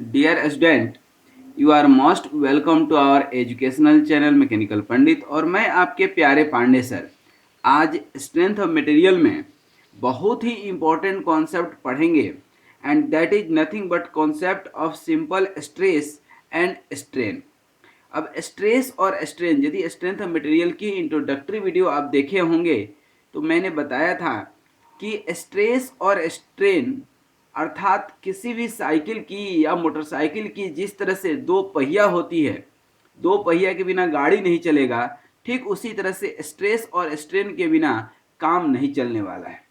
Dear student, you are most welcome to our educational channel mechanical Pandit. और मैं आपके प्यारे पांडे सर आज स्ट्रेंथ ऑफ मटेरियल में बहुत ही इम्पोर्टेंट कॉन्सेप्ट पढ़ेंगे and that is nothing but concept of simple stress and strain. अब स्ट्रेस और स्ट्रेन, यदि स्ट्रेंथ ऑफ मटेरियल की इंट्रोडक्टरी वीडियो आप देखे होंगे तो मैंने बताया था कि स्ट्रेस और स्ट्रेन अर्थात किसी भी साइकिल की या मोटरसाइकिल की जिस तरह से दो पहिया होती है, दो पहिया के बिना गाड़ी नहीं चलेगा, ठीक उसी तरह से स्ट्रेस और स्ट्रेन के बिना काम नहीं चलने वाला है।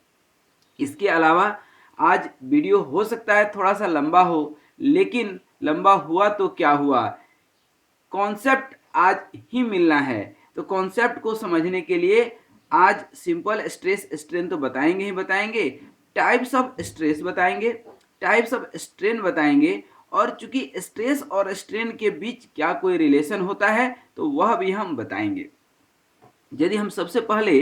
इसके अलावा आज वीडियो हो सकता है थोड़ा सा लंबा हो, लेकिन लंबा हुआ तो क्या हुआ, कॉन्सेप्ट आज ही मिलना है। तो कॉन्सेप्ट को समझने के लिए आज सिंपल स्ट्रेस स्ट्रेन तो बताएंगे ही बताएंगे, टाइप्स ऑफ स्ट्रेस बताएंगे, टाइप्स ऑफ स्ट्रेन बताएंगे, और चूंकि स्ट्रेस और स्ट्रेन के बीच क्या कोई रिलेशन होता है तो वह भी हम बताएंगे। यदि हम सबसे पहले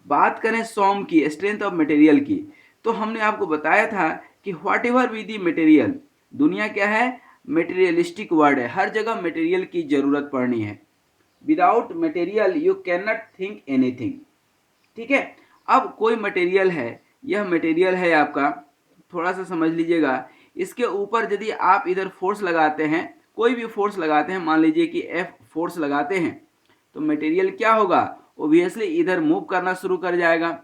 बात करें सॉम की, स्ट्रेंथ ऑफ मटेरियल की, तो हमने आपको बताया था कि what ever be the material, दुनिया क्या है, मटेरियलिस्टिक वर्ड है, हर जगह मटेरियल की जरूरत पड़नी है। Without material you can not think anything. ठीक है, अब कोई मटेरियल है, यह मटेरियल है आपका, थोड़ा सा समझ लीजिएगा। इसके ऊपर यदि आप इधर फोर्स लगाते हैं, कोई भी फोर्स लगाते हैं, मान लीजिए कि एफ फोर्स लगाते हैं, तो मटेरियल क्या होगा, ओब्वियसली इधर मूव करना शुरू कर जाएगा।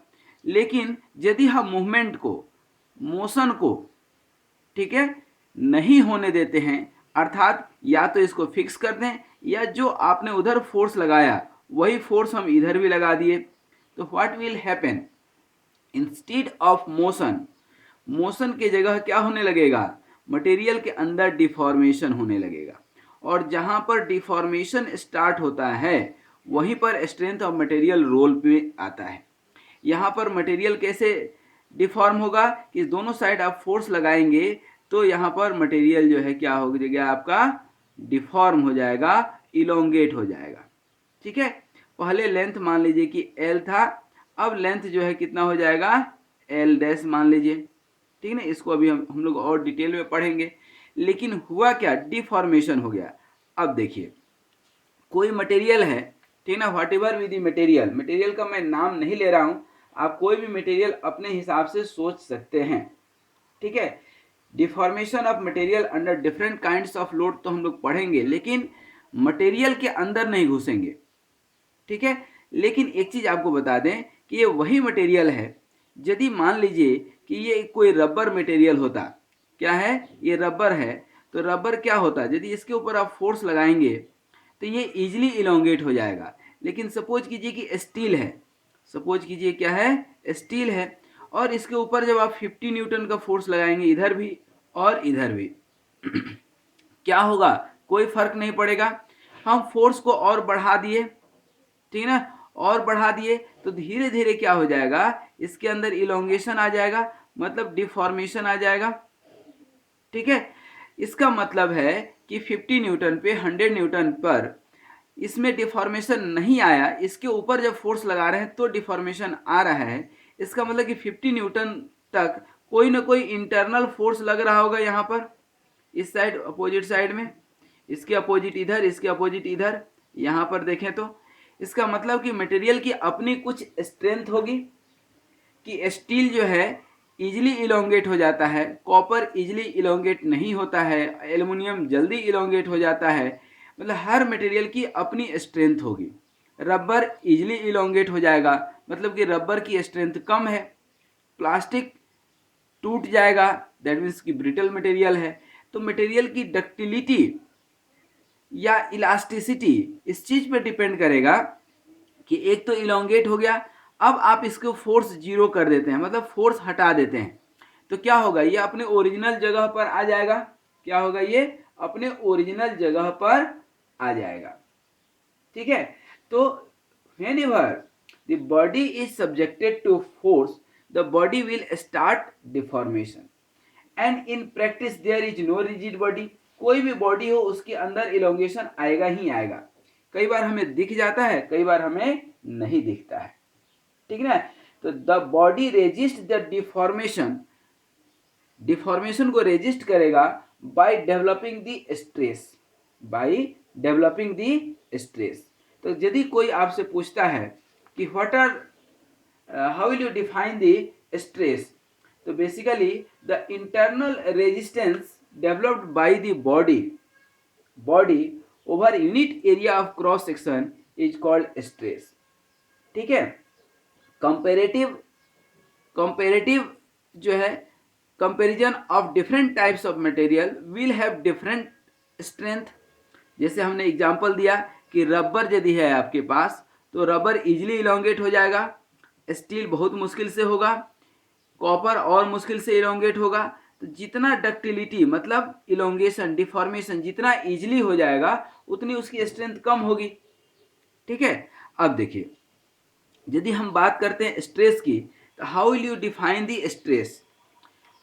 लेकिन यदि हम मूवमेंट को, मोशन को, ठीक है, नहीं होने देते हैं, अर्थात या तो इसको फिक्स कर दें या जो आपने उधर फोर्स लगाया वही फोर्स हम इधर भी लगा दिए, तो what will happen, instead of motion, motion के जगह क्या होने लगेगा, मटेरियल के अंदर डिफॉर्मेशन होने लगेगा। और जहां पर डिफॉर्मेशन स्टार्ट होता है वहीं पर स्ट्रेंथ ऑफ मटेरियल रोल पे आता है। यहाँ पर मटेरियल कैसे डिफॉर्म होगा कि दोनों साइड आप फोर्स लगाएंगे तो यहाँ पर मटेरियल जो है क्या हो जाएगा, आपका डिफॉर्म हो जाएगा, इलोंगेट हो जाएगा। ठीक है, पहले लेंथ मान लीजिए कि एल था, अब लेंथ जो है कितना हो जाएगा, एल डैश मान लीजिए। ठीक है ना, इसको अभी हम लोग और डिटेल में पढ़ेंगे। लेकिन हुआ क्या, डिफॉर्मेशन हो गया। अब देखिए कोई मटेरियल है, ठीक ना, what ever with the material, material का मैं नाम नहीं ले रहा हूं, आप कोई भी मटेरियल अपने हिसाब से सोच सकते हैं। ठीक है, deformation of material under different kinds of load तो हम लोग पढ़ेंगे, लेकिन मटेरियल के अंदर नहीं घुसेंगे। ठीक है, लेकिन एक चीज आपको बता दें कि ये वही मटेरियल है, यदि मान लीजिए कि ये कोई रबर मटेरियल होता, क्या है, ये रबर है, तो रबर क्या होता, यदि इसके ऊपर आप फोर्स लगाएंगे तो ये इजीली इलोंगेट हो जाएगा। लेकिन सपोज कीजिए कि स्टील है, सपोज कीजिए क्या है, स्टील है, और इसके ऊपर जब आप 50 न्यूटन का फोर्स लगाएंगे इधर भी और इधर भी क्या होगा, कोई फर्क नहीं पड़ेगा। हम फोर्स को और बढ़ा दिए, ठीक है ना, और बढ़ा दिए तो धीरे धीरे क्या हो जाएगा, इसके अंदर इलोंगेशन आ जाएगा, मतलब डिफॉर्मेशन आ जाएगा। ठीक है, इसका मतलब है कि 50 न्यूटन पे 100 न्यूटन पर इसमें डिफॉर्मेशन नहीं आया, इसके ऊपर जब फोर्स लगा रहे हैं तो डिफॉर्मेशन आ रहा है। इसका मतलब कि 50 न्यूटन तक कोई ना कोई इंटरनल फोर्स लग रहा होगा यहाँ पर, इस साइड अपोजिट साइड में, इसके अपोजिट इधर, इसके अपोजिट इधर, यहाँ पर देखें तो इसका मतलब कि मटेरियल की अपनी कुछ स्ट्रेंथ होगी कि स्टील जो है इजिली इलोंगेट हो जाता है, कॉपर इजिली इलोंगेट नहीं होता है, एल्युमिनियम जल्दी इलोंगेट हो जाता है, मतलब हर मटेरियल की अपनी स्ट्रेंथ होगी। रबर इजिली इलोंगेट हो जाएगा, मतलब कि रबर की स्ट्रेंथ कम है। प्लास्टिक टूट जाएगा, दैट मीन्स कि ब्रिटल मटेरियल है। तो मटेरियल की डक्टिलिटी या इलास्टिसिटी इस चीज पे डिपेंड करेगा कि एक तो इलोंगेट हो गया, अब आप इसको फोर्स जीरो कर देते हैं, मतलब फोर्स हटा देते हैं, तो क्या होगा, ये अपने ओरिजिनल जगह पर आ जाएगा। क्या होगा, ये अपने ओरिजिनल जगह पर आ जाएगा। ठीक है, तो whenever the body is subjected to force, the body will start deformation and in practice there is no rigid body। कोई भी बॉडी हो उसके अंदर इलोंगेशन आएगा ही आएगा, कई बार हमें दिख जाता है, कई बार हमें नहीं दिखता है। ठीक है ना, तो the body resist the deformation, deformation को रेजिस्ट करेगा by developing the stress, by developing the stress. तो यदि कोई आपसे पूछता है कि what are how will you define the stress, तो basically the internal resistance developed by the body over unit area of cross section is called stress. ठीक है। कंपेरेटिव कंपेरेटिव जो है, comparison of different types of material will have different strength. जैसे हमने example दिया कि rubber यदि है आपके पास तो रबर इजीली इलोंगेट हो जाएगा, स्टील बहुत मुश्किल से होगा, कॉपर और मुश्किल से इलोंगेट होगा। तो जितना डक्टिलिटी मतलब इलोंगेशन डिफॉर्मेशन जितना इजीली हो जाएगा उतनी उसकी स्ट्रेंथ कम होगी। ठीक है। अब देखिए, यदि हम बात करते हैं स्ट्रेस की, तो how will you define the stress.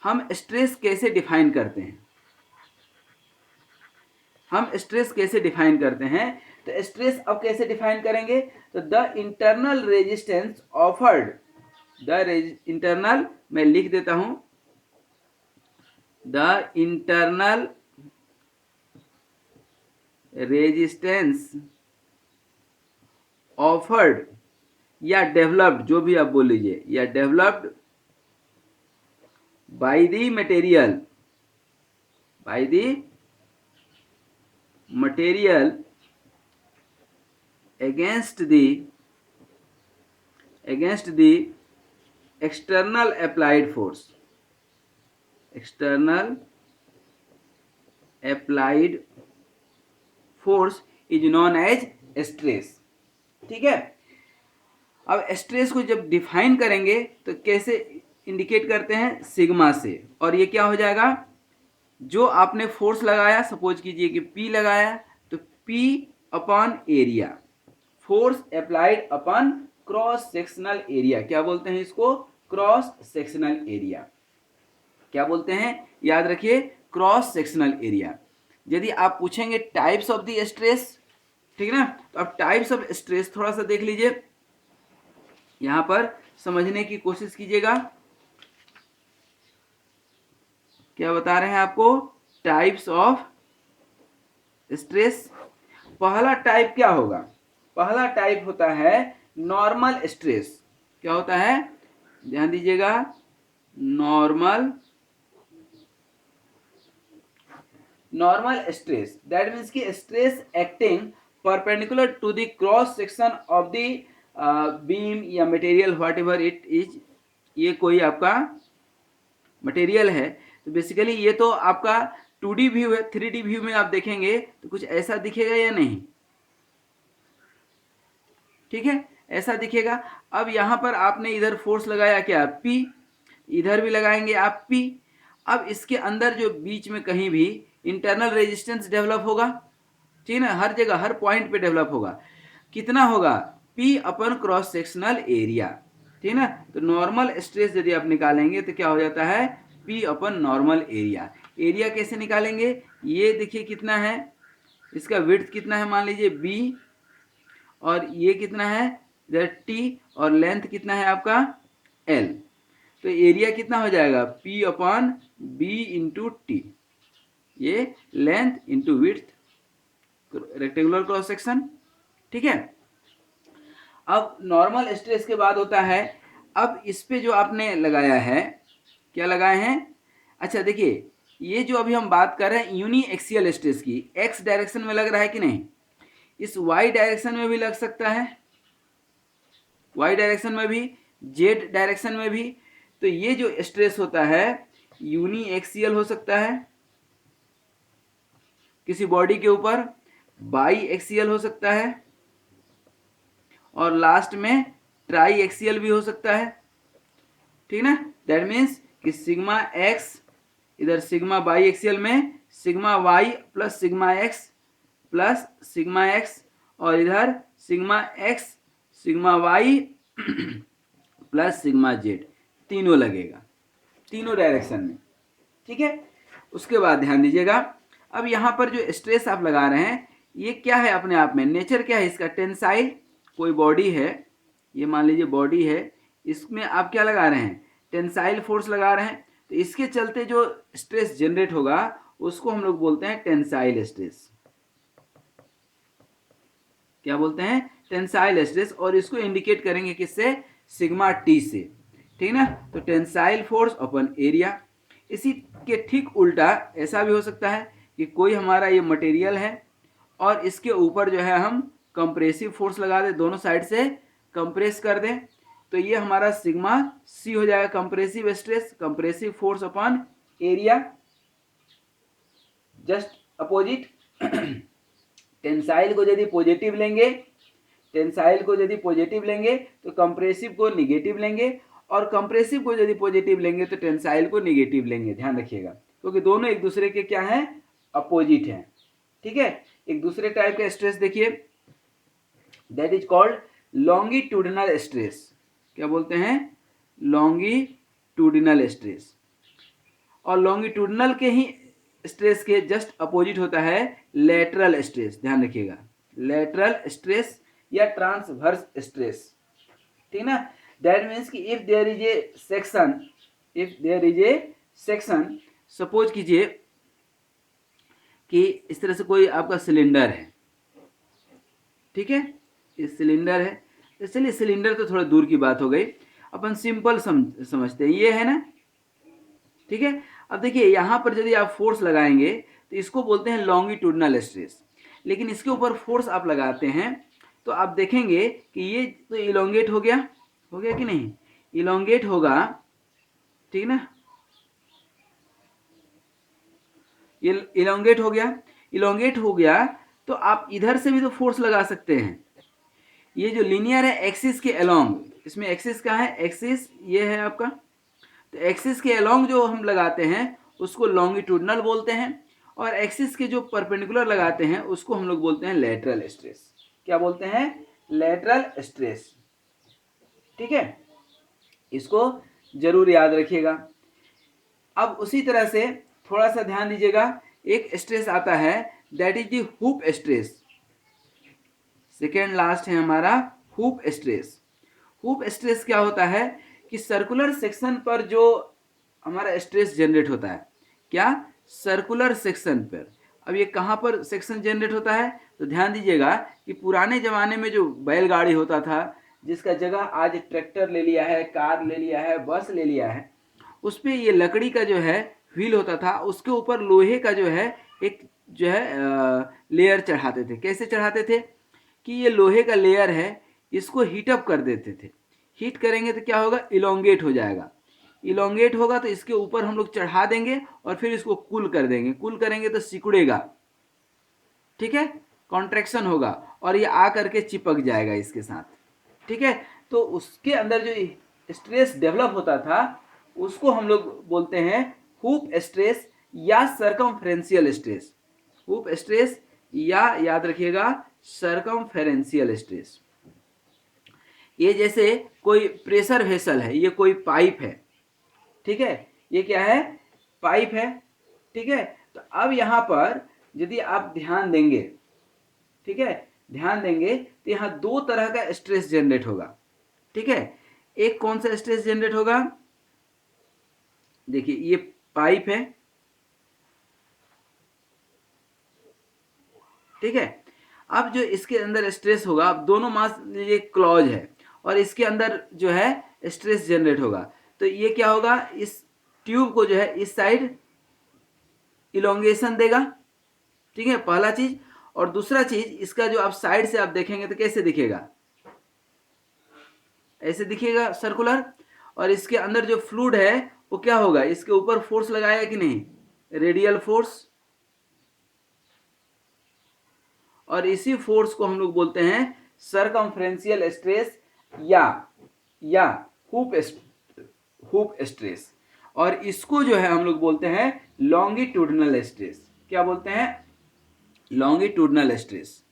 हम स्ट्रेस कैसे डिफाइन करते हैं, हम स्ट्रेस कैसे डिफाइन करते हैं, तो स्ट्रेस अब कैसे डिफाइन करेंगे, तो the internal resistance offered, the internal, मैं लिख देता हूं, द इंटरनल रेजिस्टेंस ऑफर्ड या डेवलप्ड, जो भी आप बोल लीजिए, या developed by the material, by the material against the external applied force, external applied force is known as stress। ठीक है। अब स्ट्रेस को जब डिफाइन करेंगे तो कैसे इंडिकेट करते हैं, सिग्मा से। और ये क्या हो जाएगा, जो आपने फोर्स लगाया, सपोज कीजिए कि P लगाया, तो P upon area, force applied upon cross sectional area, क्या बोलते हैं इसको, क्रॉस सेक्शनल एरिया। क्या बोलते हैं, याद रखिए, क्रॉस सेक्शनल एरिया। यदि आप पूछेंगे टाइप्स ऑफ द स्ट्रेस, ठीक है ना, तो अब टाइप्स ऑफ स्ट्रेस थोड़ा सा देख लीजिए, यहां पर समझने की कोशिश कीजिएगा। क्या बता रहे हैं आपको, टाइप्स ऑफ स्ट्रेस। पहला टाइप क्या होगा, पहला टाइप होता है नॉर्मल स्ट्रेस। क्या होता है, ध्यान दीजिएगा, नॉर्मल स्ट्रेस, दैट मीन्स की stress acting perpendicular to the cross section of the beam या material whatever it is. ये कोई आपका मटेरियल है, तो बेसिकली ये तो आपका 2D व्यू है, 3D व्यू में आप देखेंगे तो कुछ ऐसा दिखेगा या नहीं, ठीक है, ऐसा दिखेगा। अब यहां पर आपने इधर फोर्स लगाया क्या, P, इधर भी लगाएंगे आप P। अब इसके अंदर जो बीच में कहीं भी इंटरनल रेजिस्टेंस डेवलप होगा, ठीक है ना, हर जगह हर पॉइंट पे डेवलप होगा। कितना होगा, P अपन क्रॉस सेक्शनल एरिया, ठीक है ना। तो नॉर्मल स्ट्रेस यदि आप निकालेंगे तो क्या हो जाता है, P अपन नॉर्मल एरिया। एरिया कैसे निकालेंगे, ये देखिए कितना है, इसका विड्थ कितना है, मान लीजिए B, और ये कितना है इधर T, और लेंथ कितना है आपका L। तो एरिया कितना हो जाएगा, P upon B into T, ये length into width, rectangular cross section. ठीक है। अब नॉर्मल स्ट्रेस के बाद होता है, अब इस पे जो आपने लगाया है, क्या लगाए हैं, अच्छा देखिए, ये जो अभी हम बात कर रहे हैं यूनी एक्सियल स्ट्रेस की, एक्स डायरेक्शन में लग रहा है कि नहीं, इस वाई डायरेक्शन में भी लग सकता है, वाई डायरेक्शन में भी, जेड डायरेक्शन में भी। तो ये जो स्ट्रेस होता है यूनी एक्सियल हो सकता है किसी बॉडी के ऊपर, बाई एक्सियल हो सकता है, और लास्ट में ट्राई एक्सियल भी हो सकता है, ठीक ना। दैट मीन्स कि सिग्मा एक्स, इधर सिग्मा बाई एक्सियल में sigma y plus sigma x, और इधर sigma x sigma y plus sigma z, तीनों लगेगा, तीनों डायरेक्शन में। ठीक है। उसके बाद ध्यान दीजिएगा, अब यहां पर जो स्ट्रेस आप लगा रहे हैं ये क्या है, अपने आप में नेचर क्या है इसका, टेंसाइल। कोई बॉडी है, ये मान लीजिए बॉडी है, इसमें आप क्या लगा रहे हैं, टेंसाइल फोर्स लगा रहे हैं। तो इसके चलते जो स्ट्रेस जनरेट होगा उसको हम लोग बोलते हैं टेंसाइल स्ट्रेस। क्या बोलते हैं? Tensile stress. और इसको इंडिकेट करेंगे किससे? सिग्मा टी से, ठीक ना। तो टेंसाइल फोर्स अपन एरिया। इसी के ठीक उल्टा ऐसा भी हो सकता है कि कोई हमारा ये मटेरियल है और इसके ऊपर जो है हम कंप्रेसिव फोर्स लगा दें, दोनों साइड से कंप्रेस कर दें, तो ये हमारा सिग्मा सी हो जाएगा, compressive stress, compressive force upon area. Just opposite tensile को यदि पॉजिटिव लेंगे, टेंसाइल को यदि पॉजिटिव लेंगे तो कंप्रेसिव को निगेटिव लेंगे, और कंप्रेसिव को यदि पॉजिटिव लेंगे तो टेंसाइल को निगेटिव लेंगे। ध्यान रखिएगा, क्योंकि दोनों एक दूसरे के क्या हैं? अपोजिट हैं, ठीक है। एक दूसरे टाइप का स्ट्रेस देखिए, that is called longitudinal stress. क्या बोलते हैं? Longitudinal stress. और लॉन्गिट्यूडिनल के ही स्ट्रेस के जस्ट अपोजिट होता है लेटरल स्ट्रेस। ध्यान रखिएगा, लेटरल स्ट्रेस या ट्रांसवर्स स्ट्रेस, ठीक ना। दैट मीन्स कि if there is a section, if there is a section, suppose कीजिए कि इस तरह से कोई आपका सिलेंडर है, ठीक है, इस सिलेंडर है। तो चलिए सिलेंडर तो थोड़ा दूर की बात हो गई, अपन सिंपल समझते हैं, ये है ना, ठीक है। अब देखिए यहाँ पर यदि आप फोर्स लगाएंगे तो इसको बोलते हैं लॉन्गिट्यूडिनल स्ट्रेस, लेकिन इसके ऊपर फोर्स आप लगाते हैं तो आप देखेंगे कि ये तो इलोंगेट हो गया कि नहीं? इलोंगेट होगा, ठीक ना, ये इलोंगेट हो गया। इलोंगेट हो गया तो आप इधर से भी तो फोर्स लगा सकते हैं। ये जो लीनियर है एक्सिस के अलोंग, इसमें एक्सिस कहाँ है? एक्सिस ये है आपका, तो एक्सिस के अलोंग जो हम लगाते हैं उसको लॉन्गिट्यूडिनल बोलते हैं, और एक्सिस के जो परपेंडिकुलर लगाते हैं उसको हम लोग बोलते हैं लेटरल स्ट्रेस। क्या बोलते हैं? लेटरल स्ट्रेस, ठीक है। इसको जरूर याद रखिएगा। अब उसी तरह से थोड़ा सा ध्यान दीजिएगा, एक स्ट्रेस आता है that is the hoop stress. Second last है हमारा हुप स्ट्रेस। हुप स्ट्रेस क्या होता है कि सर्कुलर सेक्शन पर जो हमारा स्ट्रेस जनरेट होता है, क्या? सर्कुलर सेक्शन पर। अब ये कहाँ पर सेक्शन जनरेट होता है? तो ध्यान दीजिएगा कि पुराने ज़माने में जो बैलगाड़ी होता था, जिसका जगह आज ट्रैक्टर ले लिया है, कार ले लिया है, बस ले लिया है, उस पर ये लकड़ी का जो है व्हील होता था, उसके ऊपर लोहे का जो है एक जो है लेयर चढ़ाते थे। कैसे चढ़ाते थे कि ये लोहे का लेयर है, इसको हीटअप कर देते थे। हीट करेंगे तो क्या होगा? इलोंगेट हो जाएगा। इलोंगेट होगा तो इसके ऊपर हम लोग चढ़ा देंगे और फिर इसको कूल कर देंगे। कूल करेंगे तो सिकुड़ेगा, ठीक है, कॉन्ट्रैक्शन होगा और ये आ करके चिपक जाएगा इसके साथ, ठीक है। तो उसके अंदर जो स्ट्रेस डेवलप होता था उसको हम लोग बोलते हैं हुप स्ट्रेस या सर्कमफेरेंशियल स्ट्रेस। हुप स्ट्रेस या याद रखिएगा सर्कमफेरेंशियल स्ट्रेस। ये जैसे कोई प्रेशर वेसल है, ये कोई पाइप है, ठीक है, ये क्या है? पाइप है, ठीक है। तो अब यहाँ पर यदि आप ध्यान देंगे, ठीक है, ध्यान देंगे तो यहाँ दो तरह का स्ट्रेस जनरेट होगा, ठीक है। एक कौन सा स्ट्रेस जनरेट होगा? देखिए ये पाइप है, ठीक है। अब जो इसके अंदर स्ट्रेस होगा, अब दोनों मास ये क्लॉज है और इसके अंदर जो है स्ट्रेस जनरेट होगा, तो ये क्या होगा? इस ट्यूब को जो है इस साइड इलोंगेशन देगा, ठीक है, पहला चीज। और दूसरा चीज, इसका जो आप साइड से आप देखेंगे तो कैसे दिखेगा? ऐसे दिखेगा, सर्कुलर। और इसके अंदर जो फ्लूइड है वो क्या होगा? इसके ऊपर फोर्स लगाएगा कि नहीं? Radial force. और इसी फोर्स को हम लोग बोलते हैं सर्कमफ्रेंशियल स्ट्रेस या हुप स्ट्रेस। और इसको जो है हम लोग बोलते हैं लॉन्गिट्यूडिनल स्ट्रेस। क्या बोलते हैं? लॉन्गिट्यूडिनल स्ट्रेस,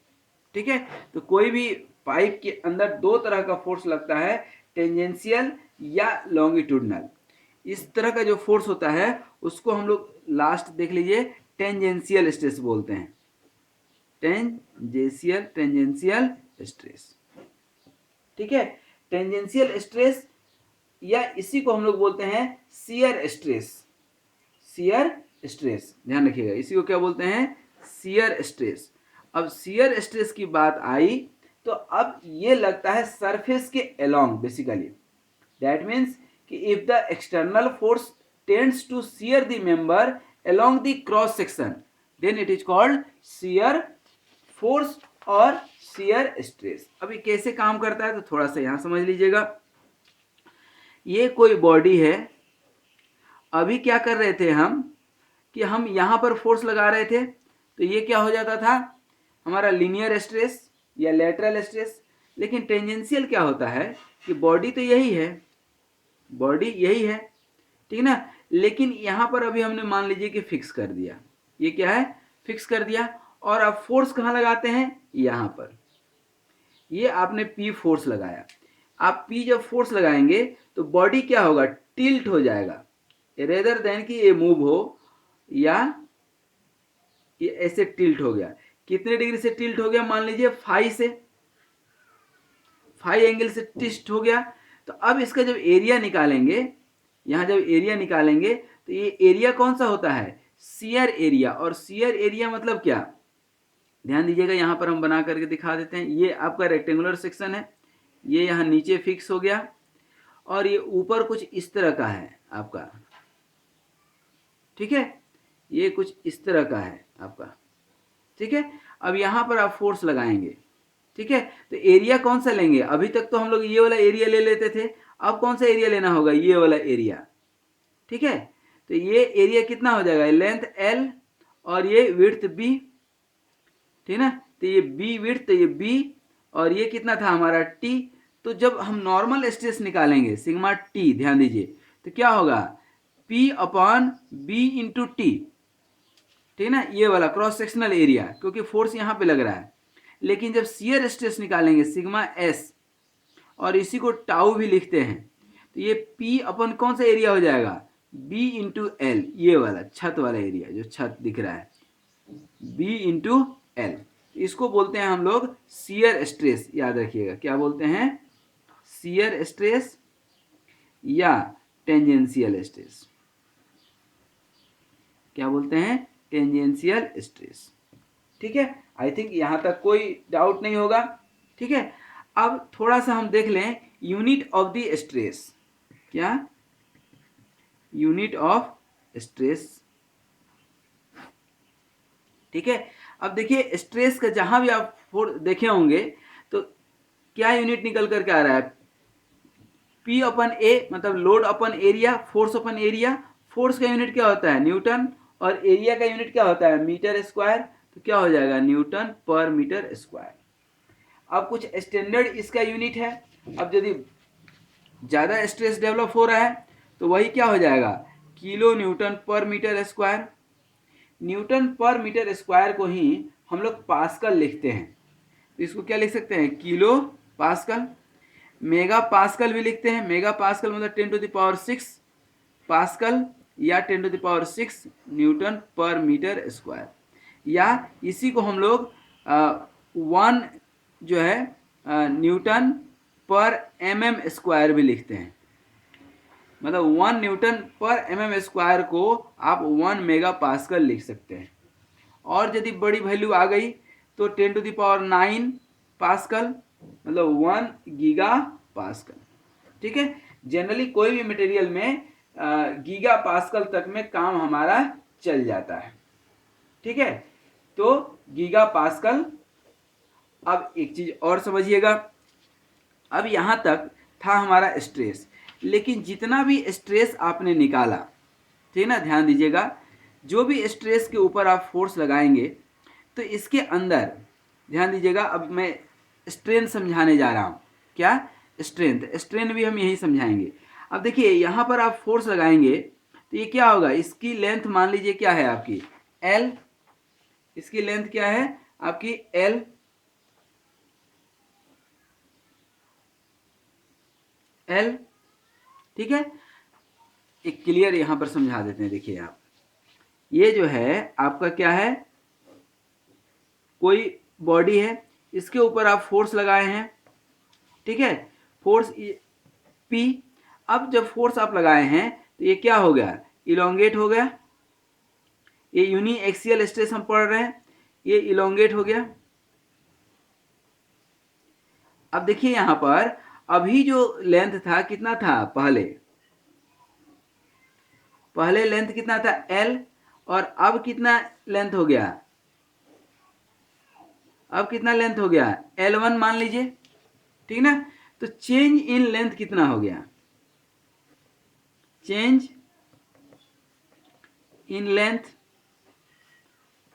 ठीक है। तो कोई भी पाइप के अंदर दो तरह का फोर्स लगता है, टेंजेंशियल या लॉन्गिट्यूडिनल। इस तरह का जो फोर्स होता है उसको हम लोग लास्ट देख लीजिए टेंजेंशियल स्ट्रेस बोलते हैं। टेंजेंशियल स्ट्रेस, ठीक है। टेंजेंशियल स्ट्रेस या इसी को हम लोग बोलते हैं शियर स्ट्रेस। शियर स्ट्रेस, ध्यान रखिएगा, इसी को क्या बोलते हैं, शियर स्ट्रेस। अब शियर स्ट्रेस की बात आई तो अब ये लगता है सरफेस के अलोंग बेसिकली, दैट मीन्स कि if the external force tends to shear the member along the cross section then it is called shear force और शियर स्ट्रेस। अभी कैसे काम करता है तो थोड़ा सा यहां समझ लीजिएगा। ये कोई बॉडी है, अभी क्या कर रहे थे हम कि हम यहां पर फोर्स लगा रहे थे तो ये क्या हो जाता था, हमारा लीनियर स्ट्रेस या लेटरल स्ट्रेस। लेकिन टेंजेंशियल क्या होता है कि बॉडी तो यही है, बॉडी यही है, ठीक है ना, लेकिन यहां पर अभी हमने मान लीजिए कि फिक्स कर दिया, ये क्या है, फिक्स कर दिया, और अब फोर्स कहां लगाते हैं, यहां पर, ये आपने पी फोर्स लगाया। आप पी जब फोर्स लगाएंगे तो बॉडी क्या होगा, टिल्ट हो जाएगा, रेदर देन कि ये मूव हो, या ये ऐसे टिल्ट हो गया। कितने डिग्री से टिल्ट हो गया, मान लीजिए फाइव से, फाइव एंगल से टिस्ट हो गया। तो अब इसका जब एरिया निकालेंगे, यहां जब एरिया निकालेंगे तो ये एरिया कौन सा होता है, शियर एरिया। और शियर एरिया मतलब क्या, ध्यान दीजिएगा, यहां पर हम बना करके दिखा देते हैं। ये आपका रेक्टेंगुलर सेक्शन है, ये यहां नीचे फिक्स हो गया, और ये ऊपर कुछ इस तरह का है आपका, ठीक है, ये कुछ इस तरह का है आपका, ठीक है। अब यहां पर आप फोर्स लगाएंगे, ठीक है, तो एरिया कौन सा लेंगे, अभी तक तो हम लोग ये वाला एरिया ले लेते थे, अब कौन सा एरिया लेना होगा, ये वाला एरिया, ठीक है। तो ये एरिया कितना हो जाएगा, लेंथ एल और ये विड्थ बी, ठीक है ना, तो ये बी विड्थ, तो ये बी, और ये कितना था हमारा टी। तो जब हम नॉर्मल स्ट्रेस निकालेंगे सिग्मा टी, ध्यान दीजिए, तो क्या होगा, P upon B into T, ठीक है ना, ये वाला क्रॉस सेक्शनल एरिया, क्योंकि फोर्स यहां पे लग रहा है। लेकिन जब शियर स्ट्रेस निकालेंगे सिग्मा एस, और इसी को टाउ भी लिखते हैं, तो ये पी अपन कौन सा एरिया हो जाएगा, बी इंटू एल, ये वाला छत वाला एरिया जो छत दिख रहा है, बी इंटू एल, इसको बोलते हैं हम लोग शियर स्ट्रेस। याद रखिएगा क्या बोलते हैं, शियर स्ट्रेस या टेंजेंशियल स्ट्रेस, क्या बोलते हैं, टेंजेंशियल स्ट्रेस, ठीक है। आई थिंक यहां तक कोई डाउट नहीं होगा, ठीक है। अब थोड़ा सा हम देख लें यूनिट ऑफ द स्ट्रेस, क्या, यूनिट ऑफ स्ट्रेस, ठीक है। अब देखिए स्ट्रेस का जहां भी आप देखे होंगे तो क्या यूनिट निकल करके आ रहा है, पी अपन ए, मतलब लोड अपन एरिया, फोर्स अपन एरिया। फोर्स का यूनिट क्या होता है, न्यूटन, और एरिया का यूनिट क्या होता है, मीटर स्क्वायर। तो क्या हो जाएगा, न्यूटन पर मीटर स्क्वायर। अब कुछ स्टैंडर्ड इसका यूनिट है। अब यदि ज़्यादा स्ट्रेस डेवलप हो रहा है तो वही क्या हो जाएगा, किलो न्यूटन पर मीटर स्क्वायर। न्यूटन पर मीटर स्क्वायर को ही हम लोग पास्कल लिखते हैं, तो इसको क्या लिख सकते हैं, किलो पास्कल। मेगा पास्कल भी लिखते हैं, मेगा पास्कल मतलब 10⁶ पास्कल, या 10⁶ न्यूटन पर मीटर स्क्वायर। या इसी को हम लोग 1 जो है न्यूटन पर mm² भी लिखते हैं, मतलब 1 न्यूटन पर mm² को आप 1 मेगा पास्कल लिख सकते हैं। और यदि बड़ी वैल्यू आ गई तो 10⁹ पास्कल, मतलब 1 गीगा पास्कल, ठीक है। जनरली कोई भी मटेरियल में गीगा पास्कल तक में काम हमारा चल जाता है, ठीक है। तो गीगा पास्कल। अब एक चीज और समझिएगा, अब यहां तक था हमारा स्ट्रेस, लेकिन जितना भी स्ट्रेस आपने निकाला, ठीक है ना, ध्यान दीजिएगा, जो भी स्ट्रेस के ऊपर आप फोर्स लगाएंगे तो इसके अंदर ध्यान दीजिएगा। अब मैं स्ट्रेन समझाने जा रहा हूं, क्या, स्ट्रेंथ, स्ट्रेन भी हम यही समझाएंगे। अब देखिए यहां पर आप फोर्स लगाएंगे तो ये क्या होगा, इसकी लेंथ मान लीजिए क्या है आपकी एल, इसकी लेंथ क्या है आपकी एल, एल, ठीक है। एक क्लियर यहां पर समझा देते हैं, देखिए आप, ये जो है आपका क्या है, कोई बॉडी है, इसके ऊपर आप फोर्स लगाए हैं, ठीक है, फोर्स पी। अब जब फोर्स आप लगाए हैं तो ये क्या हो गया, इलोंगेट हो गया, ये यूनी एक्सियल स्ट्रेस हम पढ़ रहे हैं, ये इलोंगेट हो गया। अब देखिए यहां पर अभी जो लेंथ था कितना था, पहले लेंथ कितना था एल, और अब कितना लेंथ हो गया, अब कितना लेंथ हो गया L1 मान लीजिए, ठीक ना। तो चेंज इन लेंथ कितना हो गया, change in length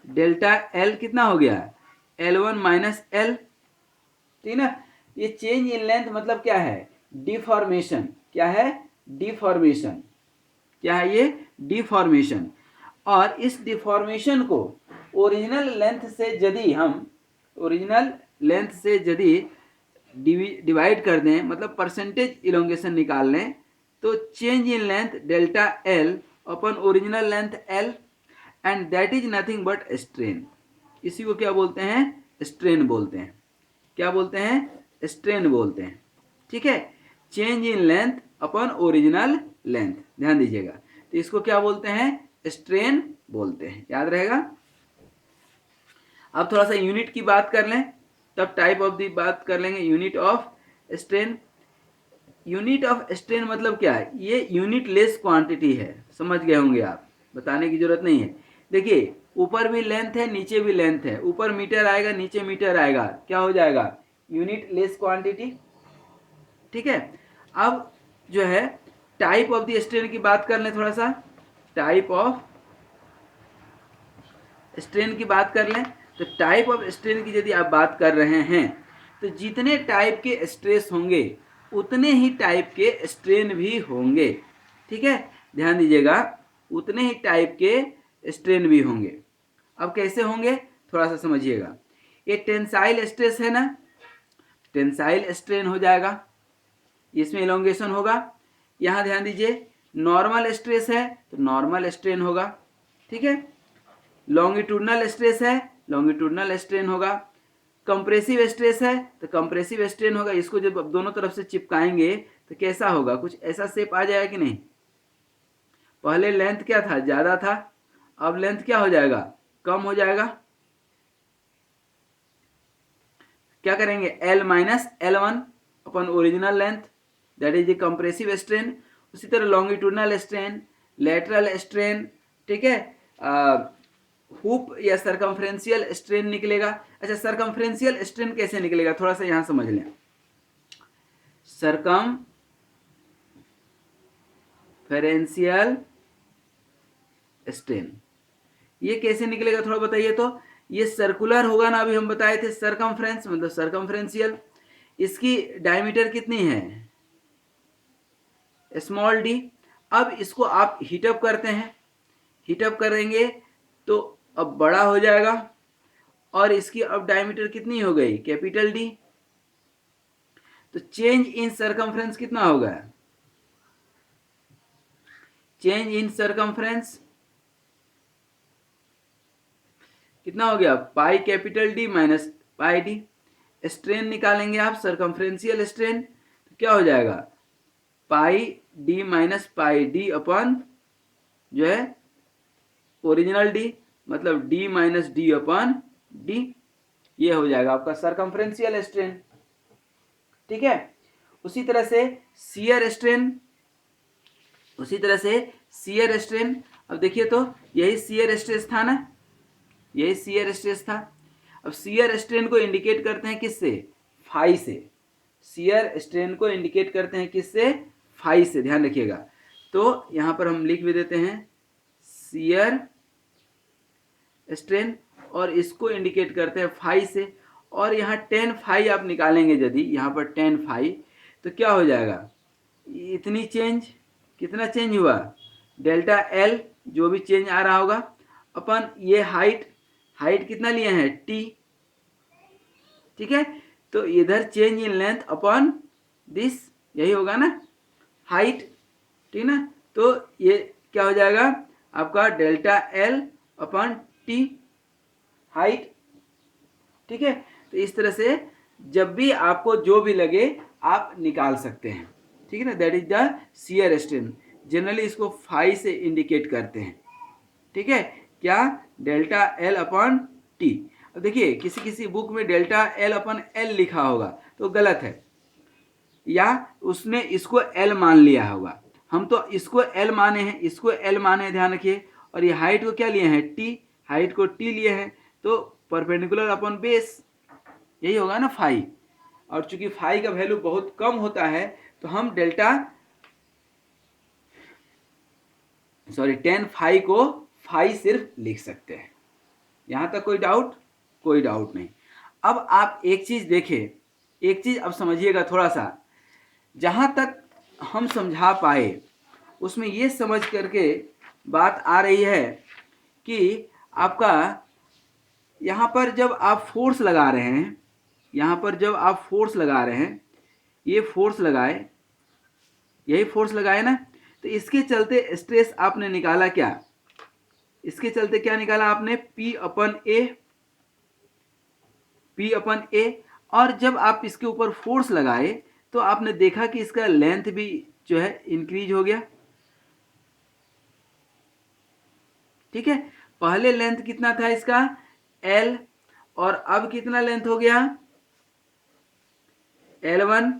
delta L कितना हो गया L1 माइनस L, ठीक ना। ये चेंज इन लेंथ मतलब क्या है, डिफॉर्मेशन। क्या है, डिफॉर्मेशन। क्या है ये, डिफॉर्मेशन। और इस डिफॉर्मेशन को ओरिजिनल लेंथ से यदि हम ओरिजिनल लेंथ से यदि डिवाइड कर दें, मतलब परसेंटेज इलोंगेशन निकाल लें, तो change in length delta L upon original length L, and that is nothing but strain. इसी को क्या बोलते हैं, स्ट्रेन बोलते हैं। क्या बोलते हैं, स्ट्रेन बोलते हैं, ठीक है। Change in length upon original length, ध्यान दीजिएगा। तो इसको क्या बोलते हैं, स्ट्रेन बोलते हैं, याद रहेगा। अब थोड़ा सा यूनिट की बात कर लें, तब टाइप ऑफ दी बात कर लेंगे। Unit of strain, unit of strain मतलब क्या है, ये यूनिट लेस क्वांटिटी है, समझ गए होंगे आप, बताने की जरूरत नहीं है। देखिए ऊपर भी लेंथ है, नीचे भी लेंथ है, ऊपर मीटर आएगा, नीचे मीटर आएगा, क्या हो जाएगा, यूनिट लेस क्वांटिटी, ठीक है। अब जो है टाइप ऑफ द स्ट्रेन की बात कर लें, थोड़ा सा टाइप ऑफ स्ट्रेन की बात कर लें। तो टाइप ऑफ स्ट्रेन की यदि आप बात कर रहे हैं, तो जितने टाइप के स्ट्रेस होंगे उतने ही टाइप के स्ट्रेन भी होंगे, ठीक है, ध्यान दीजिएगा, उतने ही टाइप के स्ट्रेन भी होंगे। अब कैसे होंगे थोड़ा सा समझिएगा। ये टेंसाइल स्ट्रेस है ना, टेंसाइल स्ट्रेन हो जाएगा, इसमें इलोंगेशन होगा। यहाँ ध्यान दीजिए, नॉर्मल स्ट्रेस है तो नॉर्मल स्ट्रेन होगा, ठीक है। लॉन्गिट्यूडनल स्ट्रेस है, लॉन्गिट्यूडनल स्ट्रेन होगा। कंप्रेसिव स्ट्रेस है तो कंप्रेसिव स्ट्रेन होगा। इसको जब दोनों तरफ से चिपकाएंगे तो कैसा होगा, कुछ ऐसा शेप आ जाएगा कि नहीं। पहले लेंथ क्या था, ज्यादा था, अब लेंथ क्या हो जाएगा, कम हो जाएगा। क्या करेंगे, L minus L1 upon original length, that is the compressive strain. उसी तरह लॉन्गिट्यूडनल स्ट्रेन, लेटरल स्ट्रेन, ठीक है, हुप या सरकमफ्रेंशियल स्ट्रेन निकलेगा। अच्छा, सरकमफ्रेंशियल स्ट्रेन कैसे निकलेगा, थोड़ा सा यहां समझ लें। सरकमफेरेंशियल स्ट्रेन ये कैसे निकलेगा, थोड़ा बताइए तो। ये सर्कुलर होगा ना, अभी हम बताए थे, सरकमफ्रेंस मतलब सरकमफ्रेंशियल। इसकी डायमीटर कितनी है, स्मॉल डी। अब इसको आप हीटअप करते हैं, हीटअप करेंगे तो अब बड़ा हो जाएगा, और इसकी अब डायमीटर कितनी हो गई, कैपिटल डी। तो चेंज इन सरकमफ्रेंस कितना होगा, चेंज इन सरकमफ्रेंस कितना हो गया, pi capital D minus pi D. Strain निकालेंगे आप, सरकमफ्रेंशियल स्ट्रेन, तो क्या हो जाएगा, पाई डी माइनस पाई डी अपन जो है ओरिजिनल डी, मतलब डी माइनस डी अपन डी, ये हो जाएगा आपका सरकमफ्रेंशियल स्ट्रेन, ठीक है। उसी तरह से शियर स्ट्रेन, उसी तरह से शियर स्ट्रेन। अब देखिए तो यही शियर स्ट्रेस था ना, यही शियर स्ट्रेस था। अब शियर स्ट्रेन को इंडिकेट करते हैं किससे, फाई से। शियर स्ट्रेन को इंडिकेट करते हैं किससे, फाई से, ध्यान रखिएगा। तो यहां पर हम लिख भी देते हैं शियर स्ट्रेन, और इसको इंडिकेट करते हैं फाई से। और यहाँ 10 फाई आप निकालेंगे यदि, यहाँ पर 10 फाई, तो क्या हो जाएगा, इतनी चेंज, कितना चेंज हुआ, डेल्टा एल जो भी चेंज आ रहा होगा अपन ये हाइट, हाइट कितना लिए हैं टी, ठीक है। तो इधर change in length upon this, यही होगा ना हाइट, ठीक ना। तो ये क्या हो जाएगा आपका delta L upon T height, ठीक है। तो इस तरह से जब भी आपको जो भी लगे आप निकाल सकते हैं, ठीक है ना। That is the shear strain, generally इसको फाई से इंडिकेट करते हैं, ठीक है। क्या, डेल्टा एल अपन टी। अब देखिए किसी किसी बुक में डेल्टा एल अपन एल लिखा होगा तो गलत है, या उसने इसको एल मान लिया होगा। हम तो इसको एल माने हैं, इसको एल माने हैं, ध्यान रखिए। और ये हाइट को क्या लिए हैं, टी, हाइट को टी लिए हैं, तो परपेंडिकुलर अपॉन बेस, यही होगा ना फाई। और चूंकि फाई का वैल्यू बहुत कम होता है तो हम टेन फाई को फाई सिर्फ लिख सकते हैं। यहां तक कोई डाउट? कोई डाउट नहीं। अब आप एक चीज देखें, एक चीज अब समझिएगा थोड़ा सा, जहां तक हम समझा पाए उसमें ये समझ करके बात आ रही है कि आपका यहाँ पर जब आप फोर्स लगा रहे हैं, यहाँ पर जब आप फोर्स लगा रहे हैं, ये फोर्स लगाए, यही फोर्स लगाए ना, तो इसके चलते स्ट्रेस आपने निकाला क्या, इसके चलते क्या निकाला आपने, P अपन ए। और जब आप इसके ऊपर फोर्स लगाए तो आपने देखा कि इसका लेंथ भी जो है इंक्रीज हो गया। ठीक है, पहले लेंथ कितना था इसका, L, और अब कितना लेंथ हो गया, L1।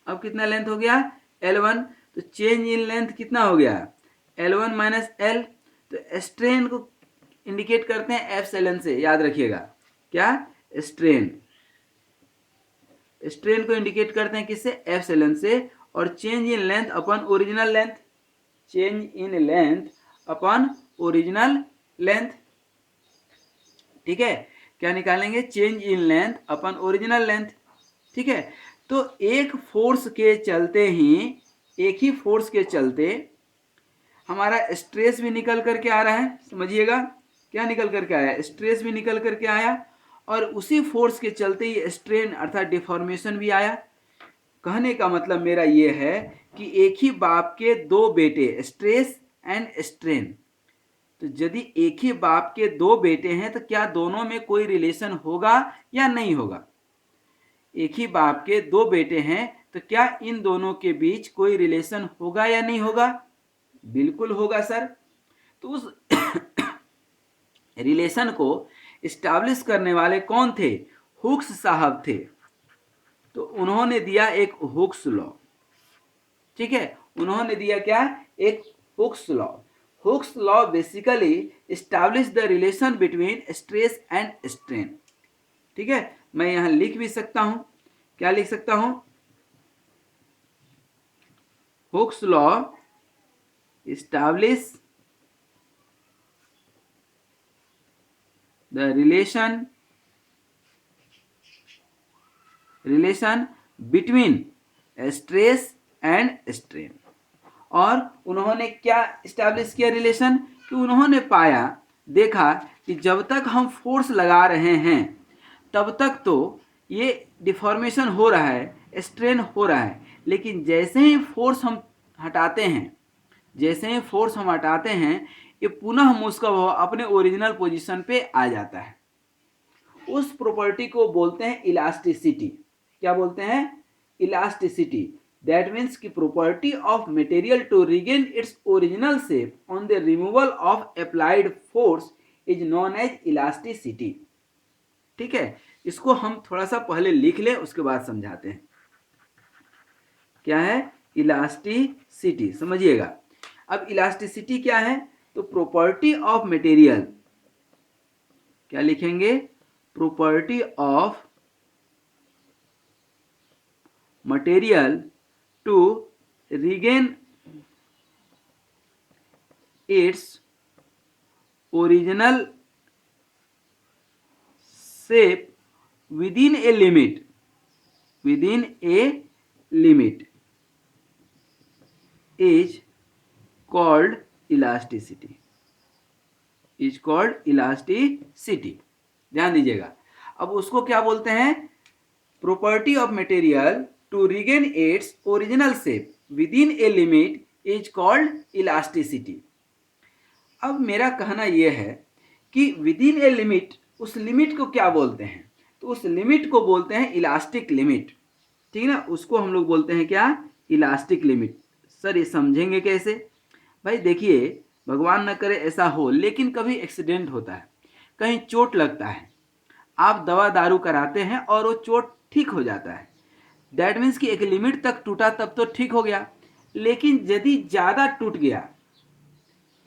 अब कितना लेंथ हो गया, L1। तो चेंज इन लेंथ कितना हो गया, L1 माइनस L। तो स्ट्रेन को इंडिकेट करते हैं एप्सिलॉन से, याद रखिएगा, क्या, स्ट्रेन, स्ट्रेन को इंडिकेट करते हैं किससे, एप्सिलॉन से। और change in length upon original length, change in length upon original length. ठीक है, क्या निकालेंगे, change in length upon original length. ठीक है, तो एक फोर्स के चलते ही, एक ही फोर्स के चलते हमारा स्ट्रेस भी निकल करके आ रहा है। समझिएगा, क्या निकल करके आया, स्ट्रेस भी निकल करके आया, और उसी फोर्स के चलते ही स्ट्रेन अर्थात डिफॉर्मेशन भी आया। कहने का मतलब मेरा ये है कि एक ही बाप के दो बेटे, स्ट्रेस एंड स्ट्रेन। तो यदि एक ही बाप के दो बेटे हैं तो क्या दोनों में कोई रिलेशन होगा या नहीं होगा, एक ही बाप के दो बेटे हैं तो क्या इन दोनों के बीच कोई रिलेशन होगा या नहीं होगा, बिल्कुल होगा सर। तो उस रिलेशन को इस्टेब्लिश करने वाले कौन थे, हुक्स साहब थे। तो उन्होंने दिया एक हुक्स लॉ। ठीक है, उन्होंने दिया क्या, एक Hooke's law. Hooke's law basically establish the relation between stress and strain. ठीक है, मैं यहां लिख भी सकता हूं, क्या लिख सकता हूं, Hooke's law establish the relation between stress and strain. और उन्होंने क्या इस्टेब्लिश किया रिलेशन, कि उन्होंने पाया, देखा कि जब तक हम फोर्स लगा रहे हैं तब तक तो ये डिफॉर्मेशन हो रहा है, स्ट्रेन हो रहा है, लेकिन जैसे ही फोर्स हम हटाते हैं, जैसे ही फोर्स हम हटाते हैं, ये पुनः उसका वो अपने ओरिजिनल पोजीशन पे आ जाता है। उस प्रॉपर्टी को बोलते हैं इलास्टिसिटी। क्या बोलते हैं, इलास्टिसिटी। दैट मीन्स की property of material to regain its original shape on the removal of applied force is known as elasticity. ठीक है, इसको हम थोड़ा सा पहले लिख लें, उसके बाद समझाते हैं क्या है इलास्टिसिटी। समझिएगा, अब इलास्टिसिटी क्या है, तो प्रॉपर्टी ऑफ मटेरियल, क्या लिखेंगे, property of material to regain its original shape within a limit is called elasticity, ध्यान दीजिएगा। अब उसको क्या बोलते हैं, property of material to regain its original shape within a limit is called elasticity. अब मेरा कहना यह है कि विदिन ए लिमिट, उस लिमिट को क्या बोलते हैं, तो उस लिमिट को बोलते हैं इलास्टिक लिमिट। ठीक है ना, उसको हम लोग बोलते हैं क्या, इलास्टिक लिमिट। सर ये समझेंगे कैसे, भाई देखिए, भगवान न करे ऐसा हो, लेकिन कभी एक्सीडेंट होता है, कहीं चोट लगता है, आप दवा दारू कराते हैं और वो चोट ठीक हो जाता है। दैट मीन्स कि एक लिमिट तक टूटा तब तो ठीक हो गया, लेकिन यदि ज़्यादा टूट गया,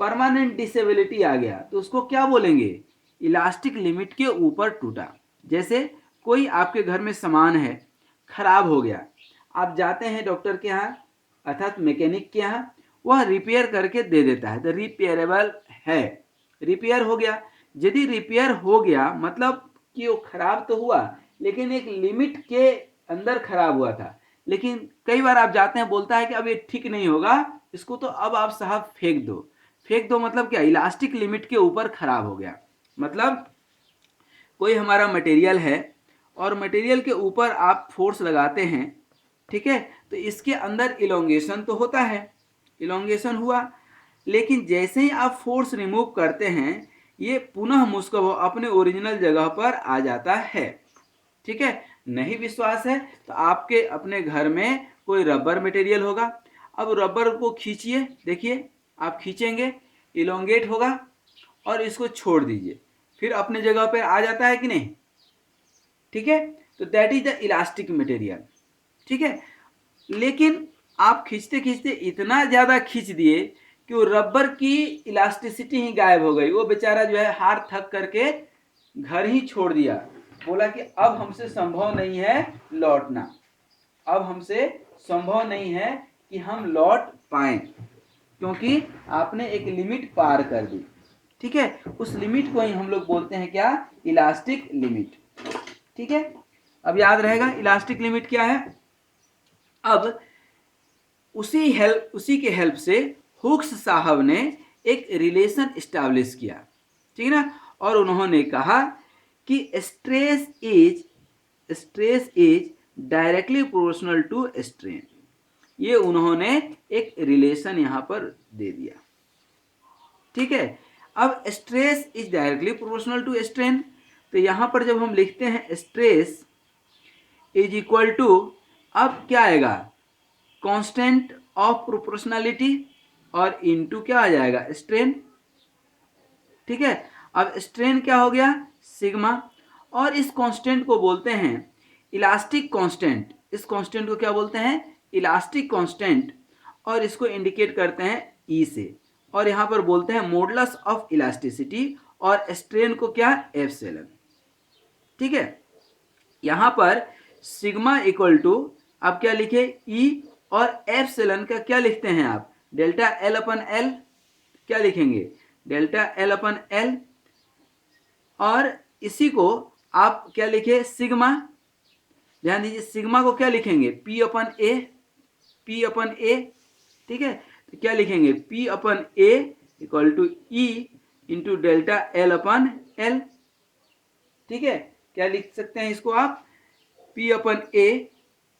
परमानेंट डिसेबिलिटी आ गया, तो उसको क्या बोलेंगे? इलास्टिक लिमिट के ऊपर टूटा। जैसे कोई आपके घर में सामान है, खराब हो गया, आप जाते हैं डॉक्टर के यहाँ अर्थात मैकेनिक के यहाँ, वह रिपेयर करके दे देता है, तो रिपेयरेबल है, रिपेयर हो गया। यदि रिपेयर हो गया मतलब कि वो खराब तो हुआ, लेकिन एक लिमिट के अंदर खराब हुआ था। लेकिन कई बार आप जाते हैं, बोलता है कि अब ये ठीक नहीं होगा, इसको तो अब आप साहब फेंक दो। फेंक दो मतलब क्या? इलास्टिक लिमिट के ऊपर खराब हो गया। मतलब कोई हमारा मटेरियल है और मटेरियल के ऊपर आप फोर्स लगाते हैं, ठीक है, तो इसके अंदर इलोंगेशन तो होता है, इलोंगेशन हुआ, लेकिन जैसे ही आप फोर्स रिमूव करते हैं, ये पुनः मुस्कब अपने ओरिजिनल जगह पर आ जाता है। ठीक है, नहीं विश्वास है तो आपके अपने घर में कोई रबर मटेरियल होगा, अब रबर को खींचिए, देखिए आप खींचेंगे, इलोंगेट होगा और इसको छोड़ दीजिए, फिर अपने जगह पर आ जाता है कि नहीं? ठीक है, तो that is the elastic material. ठीक है, लेकिन आप खींचते खींचते इतना ज़्यादा खींच दिए कि वो रबर की इलास्टिसिटी ही गायब हो गई, वो बेचारा जो है हार थक करके घर ही छोड़ दिया, बोला कि अब हमसे संभव नहीं है लौटना, अब हमसे संभव नहीं है कि हम लौट पाए, क्योंकि आपने एक लिमिट पार कर दी। ठीक है, उस लिमिट को ही हम लोग बोलते हैं क्या? Elastic limit. ठीक है, अब याद रहेगा इलास्टिक लिमिट क्या है। अब उसी के हेल्प से हुक्स साहब ने एक रिलेशन एस्टैब्लिश किया, ठीक है ना, और उन्होंने कहा कि stress is directly proportional to strain. ये उन्होंने एक रिलेशन यहां पर दे दिया। ठीक है, अब stress is directly proportional to strain, तो यहां पर जब हम लिखते हैं स्ट्रेस इज इक्वल टू, अब क्या आएगा? कांस्टेंट ऑफ प्रोपोर्शनलिटी और इनटू क्या आ जाएगा? स्ट्रेन। ठीक है, अब स्ट्रेन क्या हो गया? सिग्मा, और इस कांस्टेंट को बोलते हैं इलास्टिक कांस्टेंट। इस कांस्टेंट को क्या बोलते हैं? इलास्टिक कांस्टेंट, और इसको इंडिकेट करते हैं ई से, और यहां पर बोलते हैं मॉडुलस ऑफ इलास्टिसिटी, और स्ट्रेन को क्या? एप्सिलॉन। ठीक है, यहां पर सिग्मा इक्वल टू, आप क्या लिखे? ई, और एप्सिलॉन का क्या लिखते हैं आप? Delta L upon L. क्या लिखेंगे? डेल्टा एल अपन एल, और इसी को आप क्या लिखे? सिग्मा। ध्यान दीजिए, सिग्मा को क्या लिखेंगे? P upon A, P upon A. ठीक है, तो क्या लिखेंगे? P upon A equal to E into delta L upon L. ठीक है, क्या लिख सकते हैं इसको आप? P upon A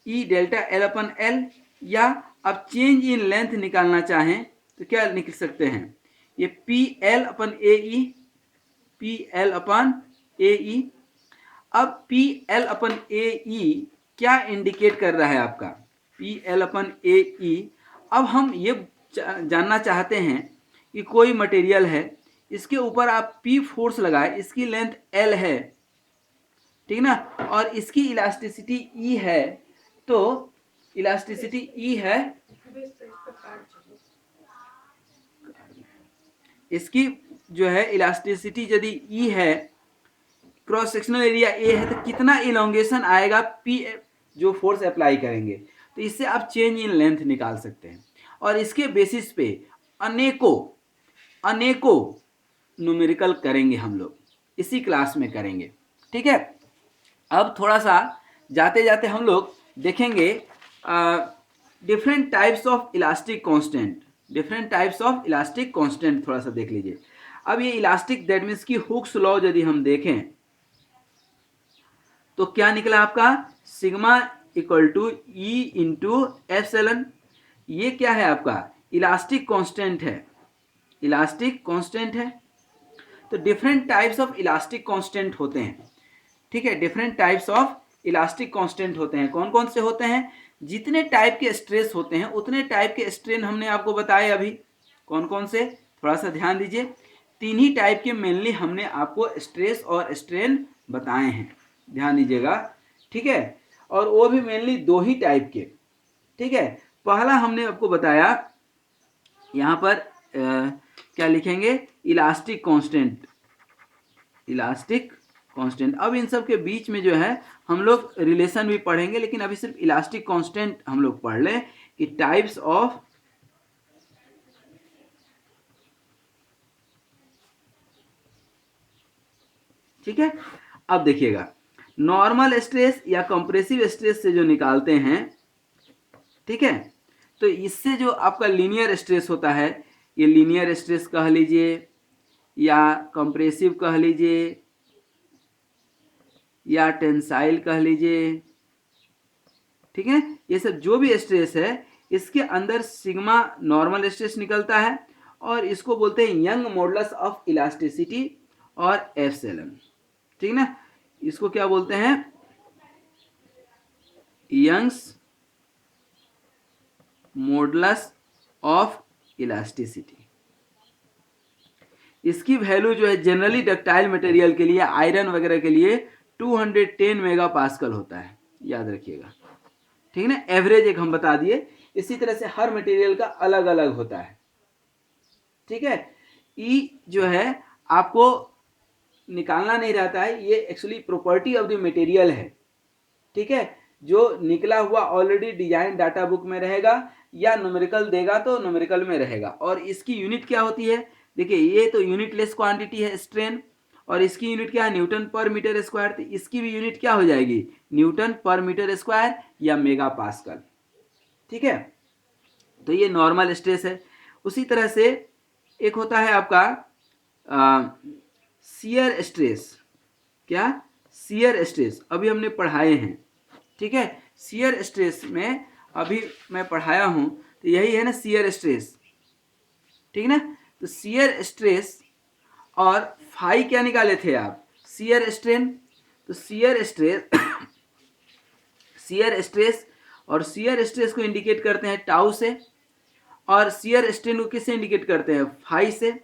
E delta L upon L, या आप चेंज इन लेंथ निकालना चाहें तो क्या निकल सकते हैं? ये P L upon A E, P L upon A ई। अब पी एल अपन ए ई क्या इंडिकेट कर रहा है आपका? पी एल अपन ए ई। अब हम ये जानना चाहते हैं कि कोई मटेरियल है, इसके ऊपर आप पी फोर्स लगाए, इसकी लेंथ एल है, ठीक ना, और इसकी इलास्टिसिटी ई है, तो इलास्टिसिटी ई है, इसकी जो है इलास्टिसिटी यदि ई है, क्रॉस सेक्शनल एरिया ए है, तो कितना इलोंगेशन आएगा पी जो फोर्स अप्लाई करेंगे, तो इससे आप चेंज इन लेंथ निकाल सकते हैं, और इसके बेसिस पे अनेकों न्यूमेरिकल करेंगे हम लोग, इसी क्लास में करेंगे। ठीक है, अब थोड़ा सा जाते जाते हम लोग देखेंगे different types of elastic constant, different types of elastic constant थोड़ा सा देख लीजिए। अब ये इलास्टिक, दैट मीन्स की हुक्स लॉ यदि हम देखें तो क्या निकला आपका? Sigma equal to E into epsilon. ये क्या है आपका? इलास्टिक कांस्टेंट है, इलास्टिक कांस्टेंट है। तो different types of elastic constant होते हैं। ठीक है, different types of elastic constant होते हैं। कौन कौन से होते हैं? जितने टाइप के स्ट्रेस होते हैं उतने टाइप के स्ट्रेन हमने आपको बताए अभी। कौन कौन से? थोड़ा सा ध्यान दीजिए, तीन ही टाइप के मेनली हमने आपको स्ट्रेस और स्ट्रेन बताए हैं, ध्यान दीजिएगा, ठीक है। और वो भी मेनली दो ही टाइप के, ठीक है। पहला हमने आपको बताया, यहाँ पर क्या लिखेंगे, इलास्टिक कांस्टेंट, इलास्टिक कांस्टेंट। अब इन सब के बीच में जो है हम लोग रिलेशन भी पढ़ेंगे, लेकिन अभी सिर्फ इलास्टिक कांस्टेंट हम लोग पढ़ लें कि टाइप्स ऑफ ठीक है। अब देखिएगा, नॉर्मल स्ट्रेस या कंप्रेसिव स्ट्रेस से जो निकालते हैं, ठीक है, तो इससे जो आपका लीनियर स्ट्रेस होता है, ये लीनियर स्ट्रेस कह लीजिए या कंप्रेसिव कह लीजिए या टेंसाइल कह लीजिए, ठीक है, ये सब जो भी स्ट्रेस है इसके अंदर सिग्मा नॉर्मल स्ट्रेस निकलता है और इसको बोलते हैं यंग मॉडुलस ऑफ इलास्टिसिटी और एप्सिलॉन, ठीक ना। इसको क्या बोलते हैं, यंग्स मॉडुलस ऑफ इलास्टिसिटी। इसकी वैल्यू जो है जनरली डक्टाइल मटेरियल के लिए, आयरन वगैरह के लिए 210 मेगा पास्कल होता है, याद रखिएगा, ठीक है ना। एवरेज एक हम बता दिए, इसी तरह से हर मटेरियल का अलग अलग होता है, ठीक है। ई जो है आपको निकालना नहीं रहता है, ये actually property of the material है, ठीक है। जो निकला हुआ ऑलरेडी डिजाइन डाटा बुक में रहेगा या न्यूमेरिकल देगा तो न्यूमेरिकल में रहेगा। और इसकी यूनिट क्या होती है, देखिए ये तो यूनिटलेस क्वांटिटी है स्ट्रेन, और इसकी यूनिट क्या है, न्यूटन पर मीटर स्क्वायर, तो इसकी भी यूनिट क्या हो जाएगी, न्यूटन पर मीटर स्क्वायर या मेगा पास्कल, ठीक है। तो ये नॉर्मल स्ट्रेस है। उसी तरह से एक होता है आपका शियर स्ट्रेस, क्या, शियर स्ट्रेस अभी हमने पढ़ाए हैं, ठीक है। शियर स्ट्रेस में अभी मैं पढ़ाया हूं, तो यही है ना शियर स्ट्रेस, ठीक ना। तो शियर स्ट्रेस और फाई क्या निकाले थे आप, शियर स्ट्रेन, तो शियर स्ट्रेस शियर स्ट्रेस और शियर स्ट्रेस को इंडिकेट करते हैं टाउ से, और शियर स्ट्रेन को किससे इंडिकेट करते हैं, फाई से,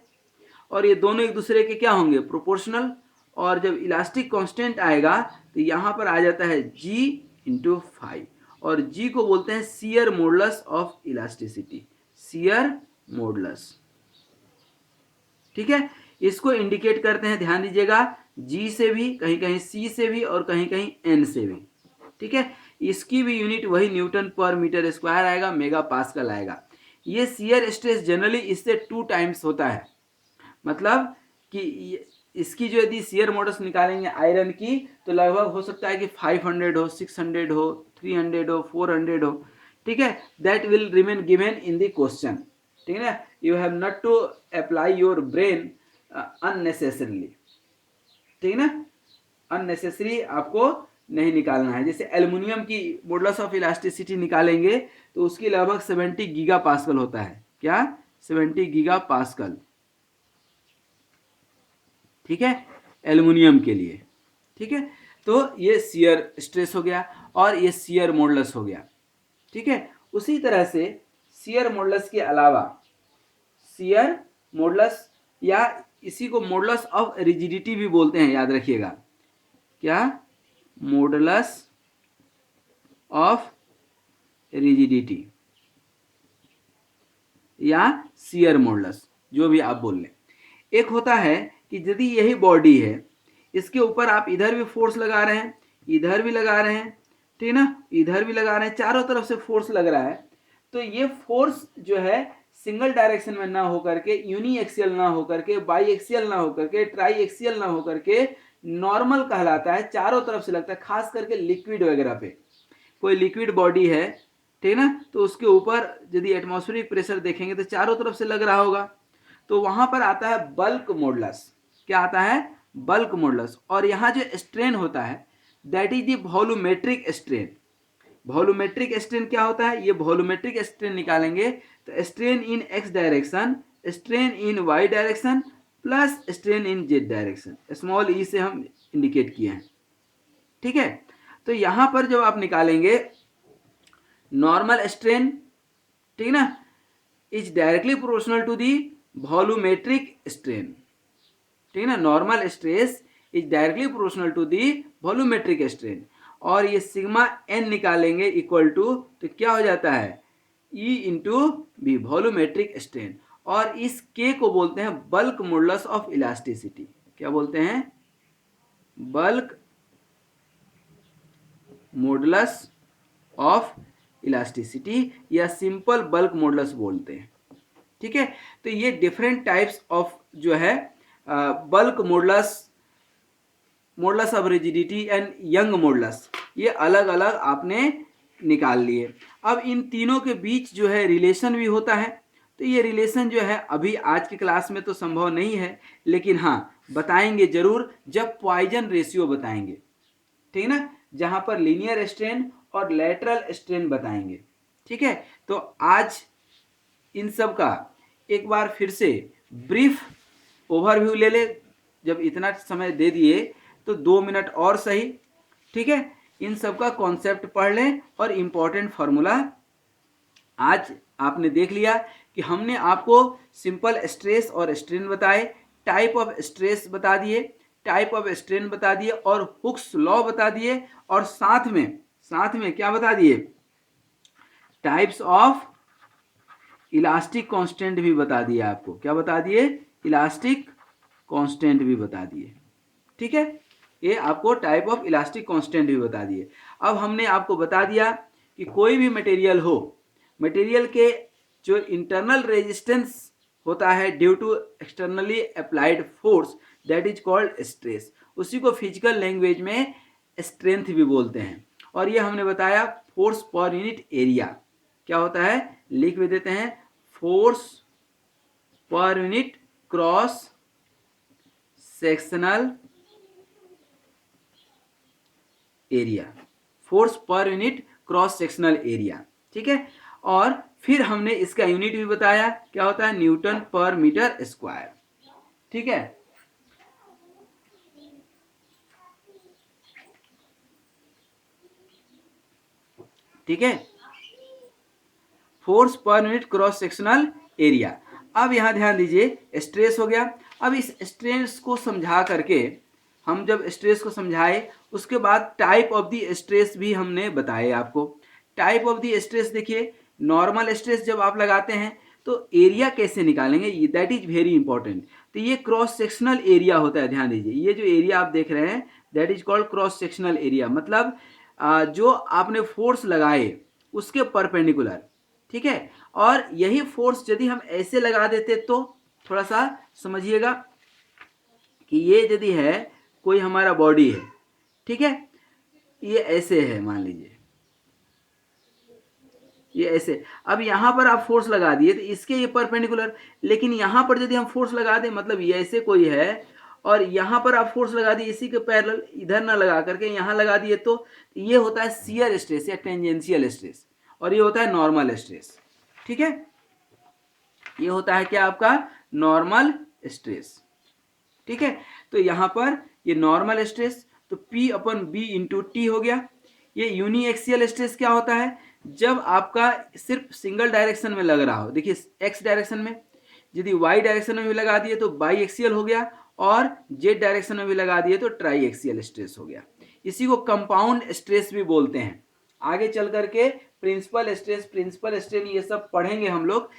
और ये दोनों एक दूसरे के क्या होंगे, प्रोपोर्शनल। और जब इलास्टिक कांस्टेंट आएगा तो यहाँ पर आ जाता है जी इंटू फाई, और जी को बोलते हैं shear modulus of elasticity, shear modulus, ठीक है। इसको इंडिकेट करते हैं, ध्यान दीजिएगा, जी से भी, कहीं कहीं सी से भी और कहीं कहीं एन से भी, ठीक है। इसकी भी यूनिट वही न्यूटन पर मीटर स्क्वायर आएगा, मेगा पास्कल आएगा। ये शियर स्ट्रेस जनरली इससे 2 टाइम्स होता है, मतलब कि इसकी जो यदि शियर मॉडल्स निकालेंगे आयरन की, तो लगभग हो सकता है कि 500 हो, 600 हो, 300 हो, 400 हो, ठीक है। That will remain given in the question, ठीक है ना। You have not to apply your brain unnecessarily, ठीक है ना, अननेसेसरी आपको नहीं निकालना है। जैसे एल्युमिनियम की मॉडुलस ऑफ इलास्टिसिटी निकालेंगे तो उसकी लगभग 70 गीगा पास्कल होता है, क्या, 70 गीगा पास्कल, ठीक है, एल्युमिनियम के लिए, ठीक है। तो ये शियर स्ट्रेस हो गया और ये शियर मॉडुलस हो गया, ठीक है। उसी तरह से शियर मॉडुलस के अलावा शियर मॉडुलस या इसी को मॉडुलस ऑफ रिजिडिटी भी बोलते हैं, याद रखिएगा, क्या, मॉडुलस ऑफ रिजिडिटी या शियर मॉडुलस, जो भी आप बोल लें। एक होता है कि यदि यही बॉडी है, इसके ऊपर आप इधर भी फोर्स लगा रहे हैं, इधर भी लगा रहे हैं, ठीक ना, इधर भी लगा रहे हैं, चारों तरफ से फोर्स लग रहा है, तो ये फोर्स जो है सिंगल डायरेक्शन में ना होकर के, यूनी एक्सियल ना होकर के, बाई एक्सियल ना होकर के, ट्राई एक्सियल ना होकर के नॉर्मल कहलाता है, चारों तरफ से लगता है, खास करके लिक्विड वगैरह पे। कोई लिक्विड बॉडी है, ठीक ना, तो उसके ऊपर यदि एटमॉस्फेरिक प्रेशर देखेंगे तो चारों तरफ से लग रहा होगा, तो वहां पर आता है बल्क मॉडुलस, क्या आता है, बल्क मॉडुलस। और यहाँ जो स्ट्रेन होता है that is the volumetric strain. Volumetric strain क्या होता है, ये वॉल्यूमेट्रिक स्ट्रेन निकालेंगे तो strain in x direction, strain in Y direction plus strain in Z direction, small E से हम इंडिकेट किए हैं, ठीक है। तो यहां पर जब आप निकालेंगे नॉर्मल स्ट्रेन, ठीक ना, is directly proportional to the volumetric strain, ठीक है ना। Normal stress is directly proportional to the volumetric strain, और ये सिग्मा एन निकालेंगे इक्वल टू, तो क्या हो जाता है E into B, volumetric strain. और इस के को बोलते हैं बल्क मॉडुलस ऑफ इलास्टिसिटी। क्या बोलते हैं? बल्क मॉडुलस ऑफ इलास्टिसिटी, या सिंपल बल्क मॉडुलस बोलते हैं, ठीक है। तो ये डिफरेंट टाइप्स ऑफ जो है bulk modulus, modulus of rigidity and young modulus, ये अलग अलग आपने निकाल लिए। अब इन तीनों के बीच जो है रिलेशन भी होता है, तो ये रिलेशन जो है अभी आज की क्लास में तो संभव नहीं है, लेकिन हाँ बताएंगे जरूर जब पॉइजन रेशियो बताएंगे, ठीक है ना, जहां पर लीनियर स्ट्रेन और लेटरल स्ट्रेन बताएंगे, ठीक है। तो आज इन सब का एक बार फिर से ब्रीफ ओवरव्यू ले ले, जब इतना समय दे दिए तो 2 मिनट और सही, ठीक है। इन सब का कॉन्सेप्ट पढ़ लें, और इम्पोर्टेंट फार्मूला आज आपने देख लिया कि हमने आपको सिंपल स्ट्रेस और स्ट्रेन बताए, टाइप ऑफ स्ट्रेस बता दिए, टाइप ऑफ स्ट्रेन बता दिए, और हुक्स लॉ बता दिए, और साथ में क्या बता दिए, टाइप्स ऑफ इलास्टिक कांस्टेंट भी बता दिए आपको। क्या बता दिए? इलास्टिक कांस्टेंट भी बता दिए, ठीक है। ये आपको टाइप ऑफ इलास्टिक कांस्टेंट भी बता दिए। अब हमने आपको बता दिया कि कोई भी मटेरियल हो, मटेरियल के जो इंटरनल रेजिस्टेंस होता है due to externally applied force, that is called stress, उसी को फिजिकल लैंग्वेज में स्ट्रेंथ भी बोलते हैं। और ये हमने बताया फोर्स पर यूनिट एरिया क्या होता है, लिख भी देते हैं, force per unit cross sectional area, force per unit cross sectional area, ठीक है। और फिर हमने इसका यूनिट भी बताया, क्या होता है, न्यूटन पर मीटर स्क्वायर, ठीक है। ठीक है, force per unit cross sectional area. अब यहां ध्यान दीजिए, स्ट्रेस हो गया। अब इस स्ट्रेस को समझा करके, हम जब स्ट्रेस को समझाए उसके बाद टाइप ऑफ दी स्ट्रेस भी हमने बताए आपको। टाइप ऑफ दी स्ट्रेस देखिए, नॉर्मल स्ट्रेस जब आप लगाते हैं तो एरिया कैसे निकालेंगे, दैट इज वेरी इंपॉर्टेंट। तो ये क्रॉस सेक्शनल एरिया होता है, ध्यान दीजिए, ये जो एरिया आप देख रहे हैं that is called cross sectional area, मतलब जो आपने फोर्स लगाए उसके परपेंडिकुलर, ठीक है। और यही फोर्स यदि हम ऐसे लगा देते तो, थोड़ा सा समझिएगा कि ये यदि है कोई हमारा बॉडी है, ठीक है, ये ऐसे है, मान लीजिए ये ऐसे, अब यहां पर आप फोर्स लगा दिए तो इसके ये परपेंडिकुलर, लेकिन यहां पर यदि हम फोर्स लगा दें, मतलब ये ऐसे कोई है और यहां पर आप फोर्स लगा दिए इसी के पैरेलल, इधर ना लगा करके यहां लगा दिए, तो ये होता है शियर स्ट्रेस या टेंजेंशियल स्ट्रेस, और ये होता है नॉर्मल स्ट्रेस, ठीक है। ये होता है क्या आपका नॉर्मल स्ट्रेस, ठीक है। तो यहां पर ये नॉर्मल स्ट्रेस, तो P अपन B इंटू टी हो गया। ये यूनिएक्सियल स्ट्रेस क्या होता है, जब आपका सिर्फ सिंगल डायरेक्शन में लग रहा हो, देखिए एक्स डायरेक्शन में, यदि वाई डायरेक्शन में भी लगा दिए तो बाई एक्सियल हो गया, और जेड डायरेक्शन में भी लगा दिए तो ट्राई एक्सियल स्ट्रेस हो गया। इसी को कंपाउंड स्ट्रेस भी बोलते हैं। आगे चल करके प्रिंसिपल स्ट्रेस, प्रिंसिपल स्ट्रेन, ये सब पढ़ेंगे हम लोग,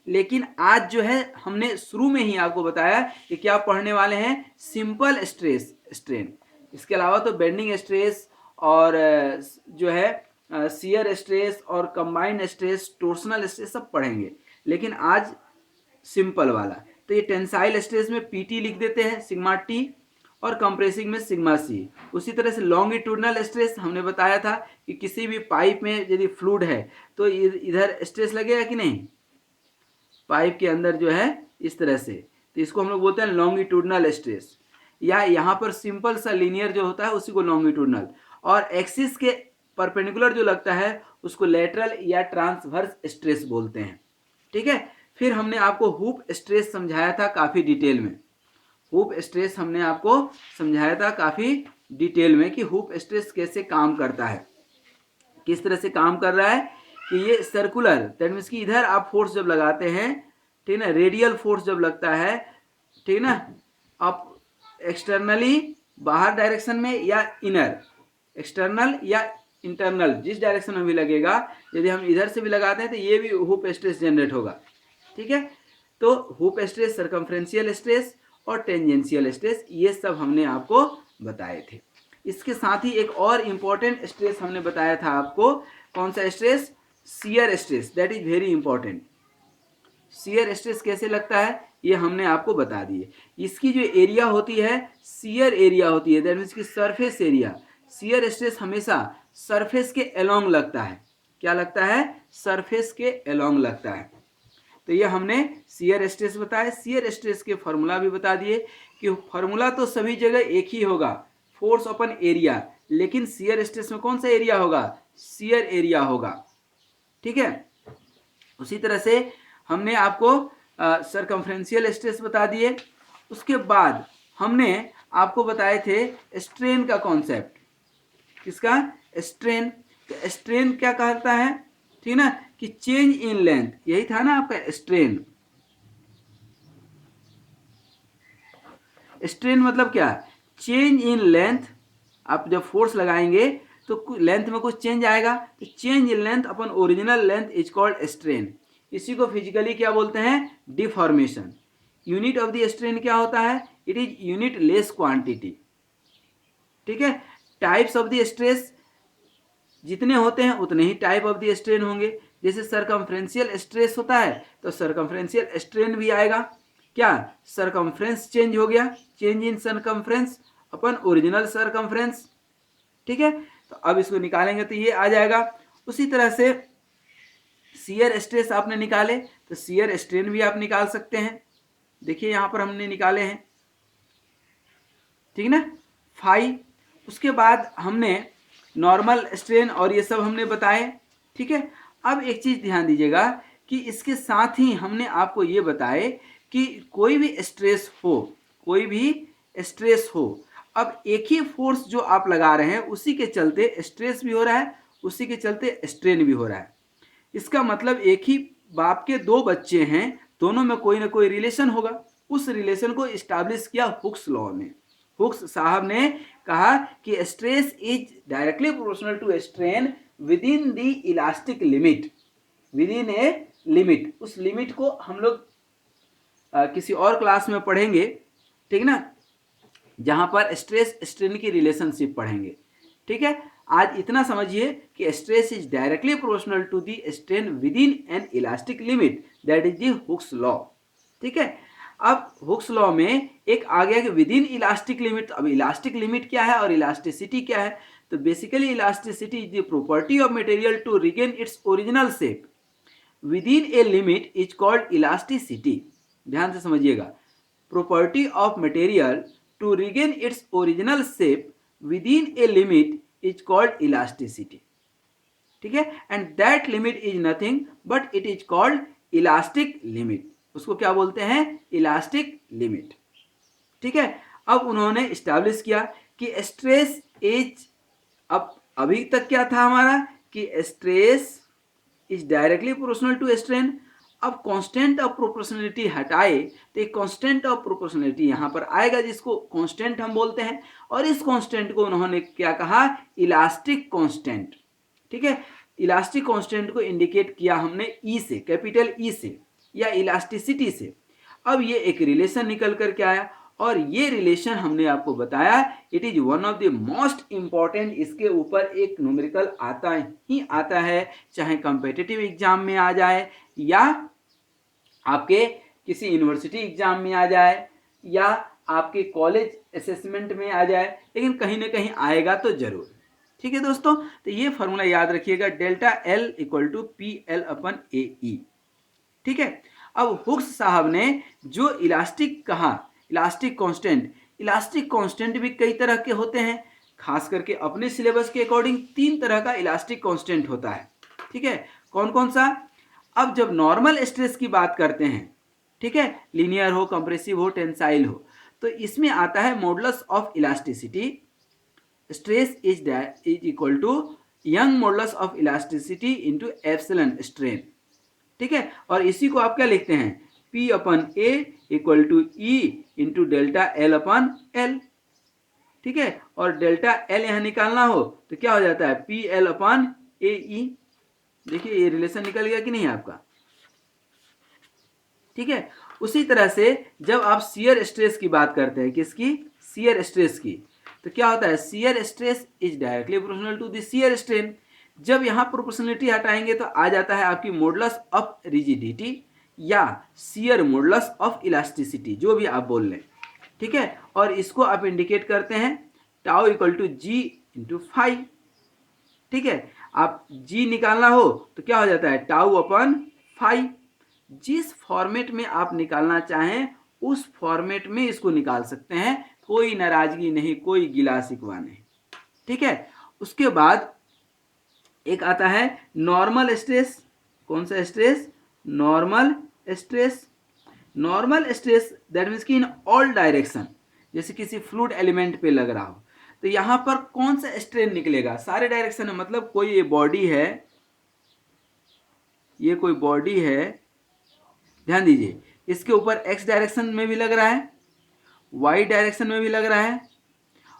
लेकिन आज जो है हमने शुरू में ही आपको बताया कि क्या पढ़ने वाले हैं, सिंपल स्ट्रेस स्ट्रेन। इसके अलावा तो बेंडिंग स्ट्रेस और जो है शियर स्ट्रेस और कंबाइंड स्ट्रेस, टोर्सनल स्ट्रेस सब पढ़ेंगे, लेकिन आज सिंपल वाला। तो ये टेंसाइल स्ट्रेस में पीटी लिख देते हैं, सिग्मा टी, और कंप्रेसिंग में सिग्मा सी। उसी तरह से लॉन्गिट्यूडनल स्ट्रेस हमने बताया था कि किसी भी पाइप में यदि फ्लूइड है तो इधर स्ट्रेस लगेगा कि नहीं, पाइप के अंदर जो है इस तरह से, तो इसको हम लोग बोलते हैं लॉन्गिट्यूडनल स्ट्रेस, या यहाँ पर सिंपल सा लीनियर जो होता है उसी को लॉन्गिट्यूडनल, और एक्सिस के परपेंडिकुलर जो लगता है उसको लेटरल या ट्रांसवर्स स्ट्रेस बोलते हैं, ठीक है। फिर हमने आपको हुप स्ट्रेस समझाया था काफ़ी डिटेल में, हुप स्ट्रेस हमने आपको समझाया था काफ़ी डिटेल में कि हुप स्ट्रेस कैसे काम करता है, किस तरह से काम कर रहा है, कि ये सर्कुलर, दैट मीन्स कि इधर आप फोर्स जब लगाते हैं ठीक है ना, रेडियल फोर्स जब लगता है, ठीक है ना, आप एक्सटर्नली बाहर डायरेक्शन में या इनर, एक्सटर्नल या इंटरनल जिस डायरेक्शन में भी लगेगा, यदि हम इधर से भी लगाते हैं तो ये भी हुप स्ट्रेस जनरेट होगा। ठीक है, तो हुप स्ट्रेस, सरकमफ्रेंशियल स्ट्रेस और टेंजेंशियल स्ट्रेस, ये सब हमने आपको बताए थे। इसके साथ ही एक और इम्पॉर्टेंट स्ट्रेस हमने बताया था आपको, कौन सा stress? Shear stress, that is very important. Shear stress कैसे लगता है ये हमने आपको बता दिए। इसकी जो एरिया होती है शियर एरिया होती है, दैट मीन्स की सरफेस एरिया। शियर स्ट्रेस हमेशा सरफेस के अलोंग लगता है। क्या लगता है? सरफेस के अलोंग लगता है। तो ये हमने शियर स्ट्रेस बताया। शियर स्ट्रेस के फॉर्मूला भी बता दिए कि फॉर्मूला तो सभी जगह एक ही होगा, फोर्स अपन एरिया, लेकिन शियर स्ट्रेस में कौन सा एरिया होगा? शियर एरिया होगा। ठीक है, उसी तरह से हमने आपको सरकमफ्रेंशियल स्ट्रेस बता दिए। उसके बाद हमने आपको बताए थे स्ट्रेन का कॉन्सेप्ट। किसका? स्ट्रेन। तो स्ट्रेन क्या कहता है? ठीक ना, कि चेंज इन लेंथ, यही था ना आपका स्ट्रेन। स्ट्रेन मतलब क्या? Change in length. आप जब फोर्स लगाएंगे तो लेंथ में कुछ चेंज आएगा, तो change in length upon original length is called strain. इसी को फिजिकली क्या बोलते हैं? Deformation. Unit of the strain क्या होता है? It is unit less quantity. ठीक है, टाइप्स ऑफ द स्ट्रेस जितने होते हैं उतने ही टाइप ऑफ द स्ट्रेन होंगे। जैसे सरकमफ्रेंशियल स्ट्रेस होता है तो सरकमफ्रेंशियल स्ट्रेन भी आएगा। क्या? सरकमफ्रेंस चेंज हो गया, change in circumference upon original circumference. ठीक है, तो अब इसको निकालेंगे तो ये आ जाएगा। उसी तरह से शियर स्ट्रेस आपने निकाले तो शियर स्ट्रेन भी आप निकाल सकते हैं। देखिए यहां पर हमने निकाले हैं, ठीक ना, फाई। उसके बाद हमने नॉर्मल स्ट्रेन और ये सब हमने बताए। ठीक है, अब एक चीज ध्यान दीजिएगा कि इसके साथ ही हमने आपको ये बताए कि कोई भी स्ट्रेस हो, कोई भी स्ट्रेस हो, अब एक ही फोर्स जो आप लगा रहे हैं उसी के चलते स्ट्रेस भी हो रहा है, उसी के चलते स्ट्रेन भी हो रहा है। इसका मतलब एक ही बाप के दो बच्चे हैं, दोनों में कोई ना कोई रिलेशन होगा। उस रिलेशन को इस्टेब्लिश किया हुक्स लॉ ने। हुक्स साहब ने कहा कि stress is directly proportional to strain within the elastic limit, within a limit. उस लिमिट को हम लोग किसी और क्लास में पढ़ेंगे, ठीक ना, जहां पर स्ट्रेस स्ट्रेन की रिलेशनशिप पढ़ेंगे। ठीक है, आज इतना समझिए कि stress is directly proportional to the strain within an elastic limit, that is the Hooke's law. ठीक है, अब हुक्स लॉ में एक आ गया कि विद इन इलास्टिक लिमिट। अब इलास्टिक लिमिट क्या है और इलास्टिसिटी क्या है? तो basically elasticity is the property of material to regain its original shape within a limit is called elasticity. ध्यान से समझिएगा, property of material to regain its original shape within a limit is called elasticity. ठीक है, and that limit is nothing but it is called elastic limit. उसको क्या बोलते हैं? Elastic limit. ठीक है, अब उन्होंने इस्टेब्लिश किया कि स्ट्रेस इज, अब अभी तक क्या था हमारा कि stress is directly proportional to strain. अब कांस्टेंट ऑफ प्रोपोर्शनलिटी हटाए तो एक कांस्टेंट ऑफ प्रोपोर्शनलिटी यहां पर आएगा जिसको कांस्टेंट हम बोलते हैं, और इस कांस्टेंट को उन्होंने क्या कहा? Elastic constant. ठीक है, इलास्टिक कांस्टेंट को इंडिकेट किया हमने ई से, कैपिटल ई से, या इलास्टिसिटी से। अब ये एक रिलेशन निकल कर के आया, और ये रिलेशन हमने आपको बताया it is one of the most important. इसके ऊपर एक न्यूमेरिकल आता ही आता है, चाहे कॉम्पिटिटिव एग्जाम में आ जाए या आपके किसी यूनिवर्सिटी एग्जाम में आ जाए या आपके कॉलेज असेसमेंट में आ जाए, लेकिन कहीं ना कहीं आएगा तो जरूर। ठीक है दोस्तों, तो ये फॉर्मूला याद रखिएगा, delta L equal to P L upon A E. ठीक है, अब हुक्स साहब ने जो इलास्टिक कहा, इलास्टिक कांस्टेंट, इलास्टिक कांस्टेंट भी कई तरह के होते हैं। खास करके अपने सिलेबस के अकॉर्डिंग 3 तरह का इलास्टिक कांस्टेंट होता है। ठीक है, कौन कौन सा? अब जब नॉर्मल स्ट्रेस की बात करते हैं, ठीक है, लीनियर हो, कंप्रेसिव हो, टेंसाइल हो, तो इसमें आता है modulus of elasticity. Stress is equal to Young modulus of elasticity into epsilon strain. ठीक है, और इसी को आप क्या लिखते हैं? P upon A equal to E into delta L upon L, ठीक है। और डेल्टा L यहाँ निकालना हो तो क्या हो जाता है, PL अपन AE। देखिए ये रिलेशन निकल गया कि नहीं आपका, ठीक है। उसी तरह से जब आप शियर स्ट्रेस की बात करते हैं, किसकी, शियर स्ट्रेस की, तो क्या होता है, shear stress is directly proportional to the shear strain. जब यहाँ प्रोपोर्शनलिटी हटाएंगे तो आ जाता है आपकी मॉडुलस ऑफ रिजिडिटी या शियर मॉडुलस ऑफ इलास्टिसिटी, जो भी आप बोल लें, ठीक है। और इसको आप इंडिकेट करते हैं tau equal to G into five, ठीक है। आप जी निकालना हो तो क्या हो जाता है, टाउ अपन फाइव। जिस फॉर्मेट में आप निकालना चाहें उस फॉर्मेट में इसको निकाल सकते हैं, कोई नाराजगी नहीं, कोई गिला शिकवा नहीं, ठीक है। उसके बाद एक आता है नॉर्मल स्ट्रेस। कौन सा stress, normal stress. Normal stress that means कि इन ऑल डायरेक्शन, जैसे किसी फ्लूइड एलिमेंट पे लग रहा हो तो यहाँ पर कौन सा स्ट्रेन निकलेगा, सारे डायरेक्शन में। मतलब कोई ये बॉडी है, ये कोई बॉडी है, ध्यान दीजिए, इसके ऊपर एक्स डायरेक्शन में भी लग रहा है, वाई डायरेक्शन में भी लग रहा है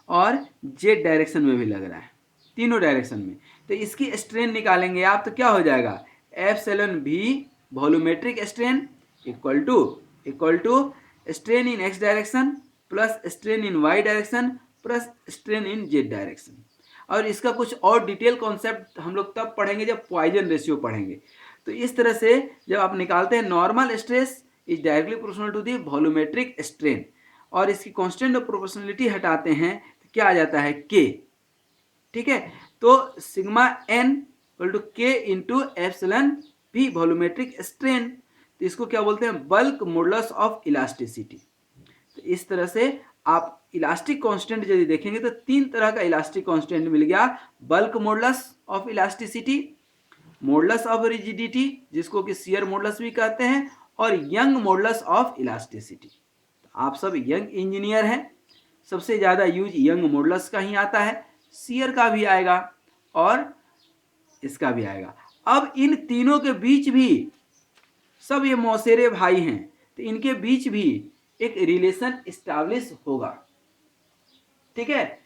और जेड डायरेक्शन में भी लग रहा है, तीनों डायरेक्शन में। तो इसकी स्ट्रेन निकालेंगे आप तो क्या हो जाएगा, एप्सिलॉन भी volumetric strain equal to strain in x direction plus strain in Y direction plus strain in Z direction. और इसका कुछ और डिटेल कॉन्सेप्ट हम लोग तब पढ़ेंगे जब पॉइजन रेशियो पढ़ेंगे। तो इस तरह से जब आप निकालते हैं normal stress is directly proportional to the volumetric strain और इसकी कांस्टेंट ऑफ प्रोपोर्शनलिटी हटाते हैं तो क्या आ जाता है, के, ठीक है। तो सिग्मा एन इक्वल टू के इंटू एप्सिलॉन भी वॉल्यूमेट्रिक स्ट्रेन, तो इसको क्या बोलते हैं, बल्क मॉडुलस ऑफ इलास्टिसिटी। तो इस तरह से आप इलास्टिक कांस्टेंट यदि देखेंगे तो तीन तरह का इलास्टिक कांस्टेंट मिल गया, bulk modulus of elasticity, modulus of rigidity जिसको कि शियर मॉडुलस भी कहते हैं, और यंग मॉडुलस ऑफ इलास्टिसिटी। आप सब यंग इंजीनियर हैं, सबसे ज़्यादा यूज यंग मॉडुलस का ही आता है, शियर का भी आएगा और इसका भी आएगा। अब इन तीनों के बीच भी, सब ये मौसेरे भाई हैं तो इनके बीच भी एक रिलेशन एस्टैब्लिश होगा, ठीक है।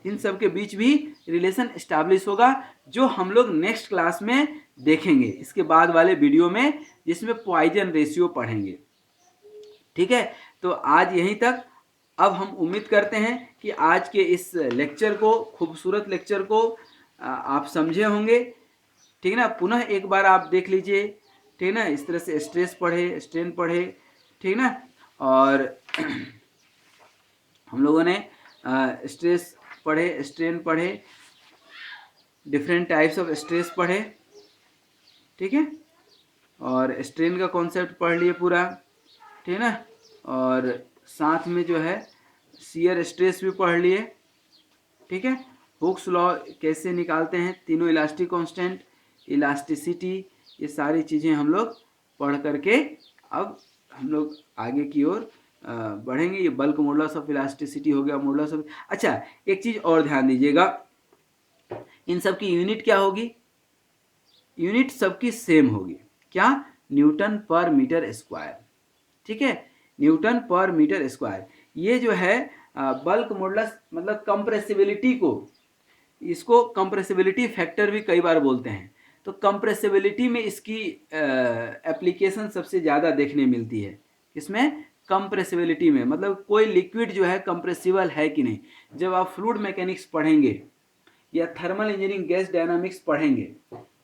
इन सब के बीच भी रिलेशन एस्टैब्लिश होगा जो हम लोग नेक्स्ट क्लास में देखेंगे, इसके बाद वाले वीडियो में, जिसमें पॉइजन रेशियो पढ़ेंगे, ठीक है। तो आज यहीं तक। अब हम उम्मीद करते हैं कि आज के इस लेक्चर को, खूबसूरत लेक्चर को आप समझे होंगे, ठीक है ना। पुनः एक बार आप देख लीजिए, ठीक है ना। इस तरह से स्ट्रेस पढ़े, स्ट्रेन पढ़े, ठीक ना। और हम लोगों ने स्ट्रेस पढ़े, स्ट्रेन पढ़े, डिफरेंट टाइप्स ऑफ स्ट्रेस पढ़े, ठीक है। और स्ट्रेन का कॉन्सेप्ट पढ़ लिए पूरा, ठीक है ना। और साथ में जो है शियर स्ट्रेस भी पढ़ लिए, ठीक है। हुक्स लॉ कैसे निकालते हैं, तीनों इलास्टिक कांस्टेंट, इलास्टिसिटी, ये सारी चीज़ें हम लोग पढ़ करके अब हम लोग आगे की ओर बढ़ेंगे। ये बल्क मॉडुलस ऑफ इलास्टिसिटी हो गया, मॉडुलस ऑफ, अच्छा एक चीज़ और ध्यान दीजिएगा, इन सब की यूनिट क्या होगी, यूनिट सबकी सेम होगी, क्या, न्यूटन पर मीटर स्क्वायर, ठीक है, न्यूटन पर मीटर स्क्वायर। ये जो है बल्क मॉडुलस मतलब कंप्रेसिबिलिटी को, इसको कंप्रेसिबिलिटी फैक्टर भी कई बार बोलते हैं। तो कंप्रेसिबिलिटी में इसकी एप्लीकेशन सबसे ज़्यादा देखने मिलती है, इसमें कंप्रेसिबिलिटी में, मतलब कोई लिक्विड जो है कंप्रेसिबल है कि नहीं। जब आप फ्लूइड मैकेनिक्स पढ़ेंगे या थर्मल इंजीनियरिंग, गैस डायनामिक्स पढ़ेंगे,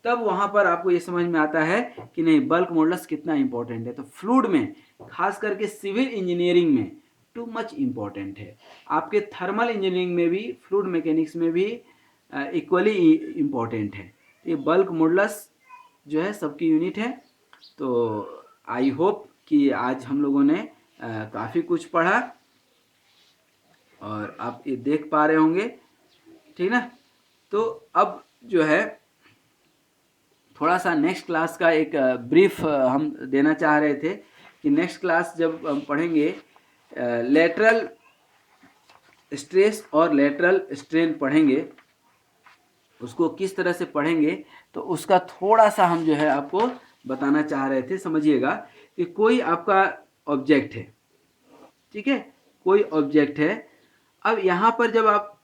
तब वहाँ पर आपको ये समझ में आता है कि नहीं बल्क मॉडुलस कितना इंपॉर्टेंट है। तो फ्लूइड में, खास करके सिविल इंजीनियरिंग में टू मच इम्पॉर्टेंट है, आपके थर्मल इंजीनियरिंग में भी, फ्लूइड मैकेनिक्स में भी इक्वली इम्पॉर्टेंट है। ये बल्क मॉडुलस जो है सबकी यूनिट है। तो आई होप कि आज हम लोगों ने काफ़ी कुछ पढ़ा और आप ये देख पा रहे होंगे, ठीक ना। तो अब जो है थोड़ा सा नेक्स्ट क्लास का एक ब्रीफ हम देना चाह रहे थे कि नेक्स्ट क्लास जब हम पढ़ेंगे लेटरल स्ट्रेस और लेटरल स्ट्रेन पढ़ेंगे, उसको किस तरह से पढ़ेंगे तो उसका थोड़ा सा हम जो है आपको बताना चाह रहे थे। समझिएगा, कि कोई आपका ऑब्जेक्ट है, ठीक है, कोई ऑब्जेक्ट है। अब यहाँ पर जब आप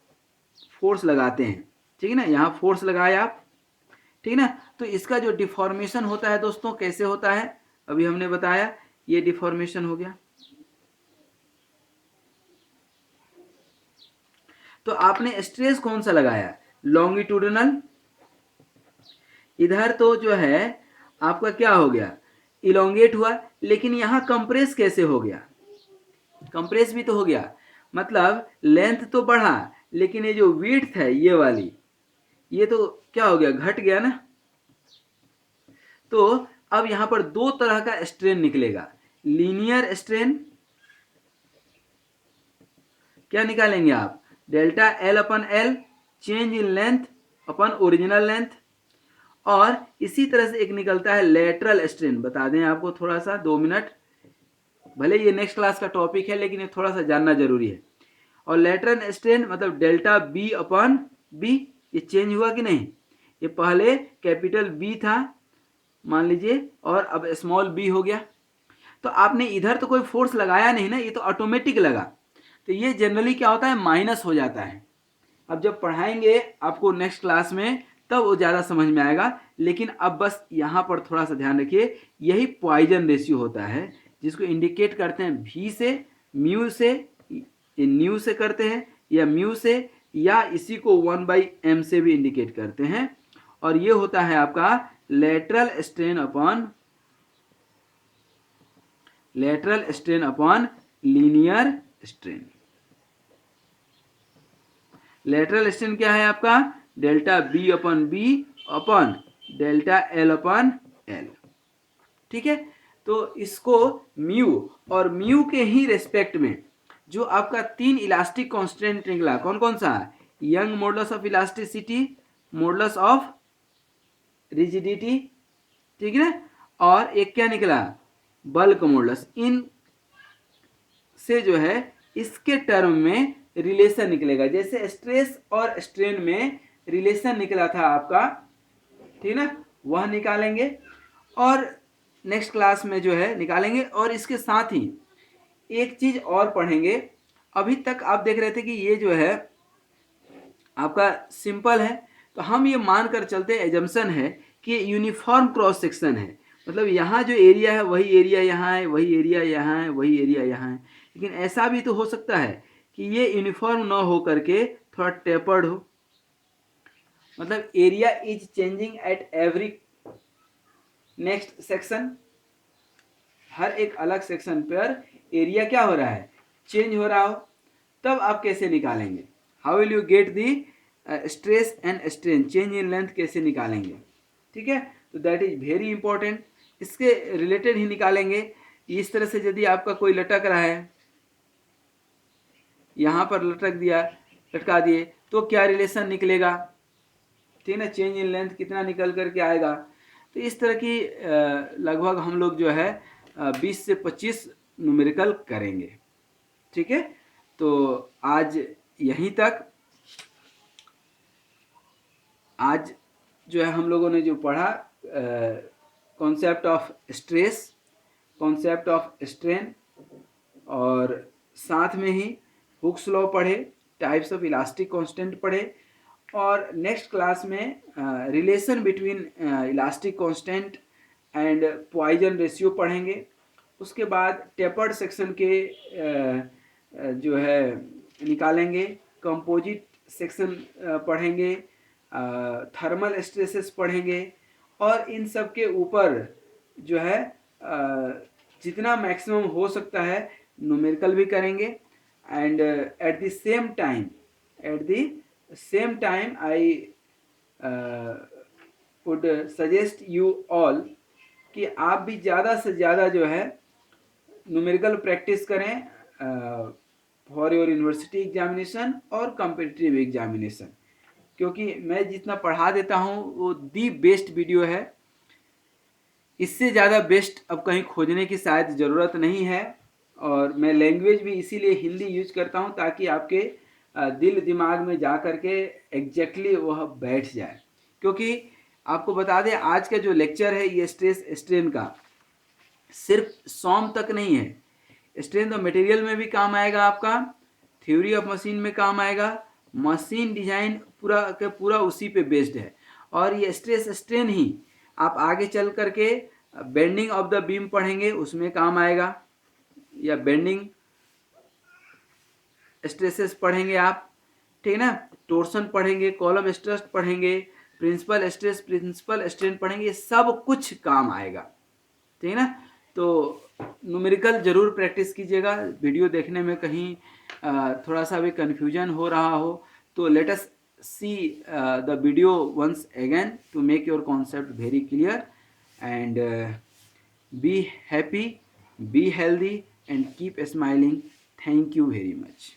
फोर्स लगाते हैं, ठीक है ना, यहाँ फोर्स लगाए आप, ठीक है ना, तो इसका जो डिफॉर्मेशन होता है दोस्तों कैसे होता है, अभी हमने बताया, ये डिफॉर्मेशन हो गया। तो आपने स्ट्रेस कौन सा लगाया, लॉन्गिट्यूडिनल। इधर तो जो है आपका क्या हो गया, इलोंगेट हुआ, लेकिन यहां कंप्रेस कैसे हो गया, कंप्रेस भी तो हो गया, मतलब लेंथ तो बढ़ा, लेकिन ये जो विड्थ है ये वाली, ये तो क्या हो गया, घट गया ना। तो अब यहां पर दो तरह का स्ट्रेन निकलेगा, लीनियर स्ट्रेन, क्या निकालेंगे आप, delta L upon L, change in length upon original length. और इसी तरह से एक निकलता है लेटरल स्ट्रेन, बता दें आपको थोड़ा सा, 2 मिनट, भले ये नेक्स्ट क्लास का टॉपिक है लेकिन ये थोड़ा सा जानना जरूरी है। और लेटरल स्ट्रेन मतलब डेल्टा बी अपन बी, ये चेंज हुआ कि नहीं, ये पहले कैपिटल बी था मान लीजिए, और अब स्मॉल बी हो गया। तो आपने इधर तो कोई फोर्स लगाया नहीं ना, ये तो ऑटोमेटिक लगा, तो ये जनरली क्या होता है, माइनस हो जाता है। अब जब पढ़ाएंगे आपको नेक्स्ट क्लास में तब वो ज़्यादा समझ में आएगा, लेकिन अब बस यहाँ पर थोड़ा सा ध्यान रखिए, यही पॉइजन रेशियो होता है जिसको इंडिकेट करते हैं भी से, म्यू से, ये न्यू से करते हैं, या म्यू से, या इसी को 1/m से भी इंडिकेट करते हैं। और ये होता है आपका lateral strain upon linear strain. Lateral strain क्या है आपका, डेल्टा बी अपन बी अपन डेल्टा एल अपन एल, ठीक है। तो इसको म्यू, और म्यू के ही रेस्पेक्ट में जो आपका 3 इलास्टिक कांस्टेंट निकला, कौन कौन सा, young modulus of elasticity, modulus of rigidity, ठीक है ना, और एक क्या निकला, बल्क मॉडुलस, इन से जो है इसके टर्म में रिलेशन निकलेगा, जैसे स्ट्रेस और स्ट्रेन में रिलेशन निकला था आपका, ठीक ना, वह निकालेंगे, और नेक्स्ट क्लास में जो है निकालेंगे। और इसके साथ ही एक चीज और पढ़ेंगे, अभी तक आप देख रहे थे कि ये जो है आपका सिंपल है, तो हम ये मानकर चलते, एजम्पशन है कि यूनिफॉर्म क्रॉस सेक्शन है, मतलब यहाँ जो एरिया है वही एरिया यहाँ है, वही एरिया यहाँ है, वही एरिया यहाँ है। लेकिन ऐसा भी तो हो सकता है कि ये यूनिफॉर्म ना हो करके थोड़ा टेपर्ड हो, मतलब area is changing at every next section, हर एक अलग सेक्शन पर एरिया क्या हो रहा है, चेंज हो रहा हो, तब आप कैसे निकालेंगे, how will you get the stress and strain, change in length कैसे निकालेंगे, ठीक है। तो दैट इज वेरी इंपॉर्टेंट, इसके रिलेटेड ही निकालेंगे। इस तरह से यदि आपका कोई लटक रहा है, यहाँ पर लटका दिए, तो क्या रिलेशन निकलेगा, ठीक है ना, चेंज इन लेंथ कितना निकल करके आएगा। तो इस तरह की लगभग हम लोग जो है 20 से 25 न्यूमेरिकल करेंगे, ठीक है। तो आज यहीं तक, आज जो है हम लोगों ने जो पढ़ा concept of stress, concept of strain, और साथ में ही हुक्स लॉ पढ़े, टाइप्स ऑफ इलास्टिक कांस्टेंट पढ़े, और नेक्स्ट क्लास में relation between elastic constant and Poisson ratio पढ़ेंगे। उसके बाद टेपर्ड सेक्शन के जो है निकालेंगे, कंपोजिट सेक्शन पढ़ेंगे, थर्मल स्ट्रेसेस पढ़ेंगे, और इन सब के ऊपर जो है जितना मैक्सिमम हो सकता है न्यूमेरिकल भी करेंगे। And at the same time I would suggest you all कि आप भी ज़्यादा से ज़्यादा जो है न्यूमेरिकल प्रैक्टिस करें फॉर योर यूनिवर्सिटी एग्जामिनेशन और कॉम्पिटिटिव एग्जामिनेशन, क्योंकि मैं जितना पढ़ा देता हूँ वो दी बेस्ट वीडियो है, इससे ज़्यादा बेस्ट अब कहीं खोजने की शायद ज़रूरत नहीं है। और मैं लैंग्वेज भी इसीलिए हिंदी यूज करता हूँ ताकि आपके दिल दिमाग में जा कर के एग्जैक्टली वह बैठ जाए। क्योंकि आपको बता दें आज का जो लेक्चर है ये स्ट्रेस स्ट्रेन का सिर्फ सॉम तक नहीं है, स्ट्रेंथ ऑफ मटेरियल में भी काम आएगा आपका, थ्योरी ऑफ मशीन में काम आएगा, मशीन डिजाइन पूरा के पूरा उसी पे बेस्ड है। और ये स्ट्रेस स्ट्रेन ही आप आगे चल करके बेंडिंग ऑफ द बीम पढ़ेंगे, उसमें काम आएगा, या बेंडिंग स्ट्रेसेस पढ़ेंगे आप, ठीक है ना। टोर्सन पढ़ेंगे, कॉलम स्ट्रेस पढ़ेंगे, प्रिंसिपल स्ट्रेस प्रिंसिपल स्ट्रेन पढ़ेंगे, ये सब कुछ काम आएगा, ठीक है ना। तो न्यूमेरिकल जरूर प्रैक्टिस कीजिएगा। वीडियो देखने में कहीं थोड़ा सा भी कन्फ्यूजन हो रहा हो तो let us see the video once again to make your concept very clear and be happy, be healthy and keep smiling. Thank you very much.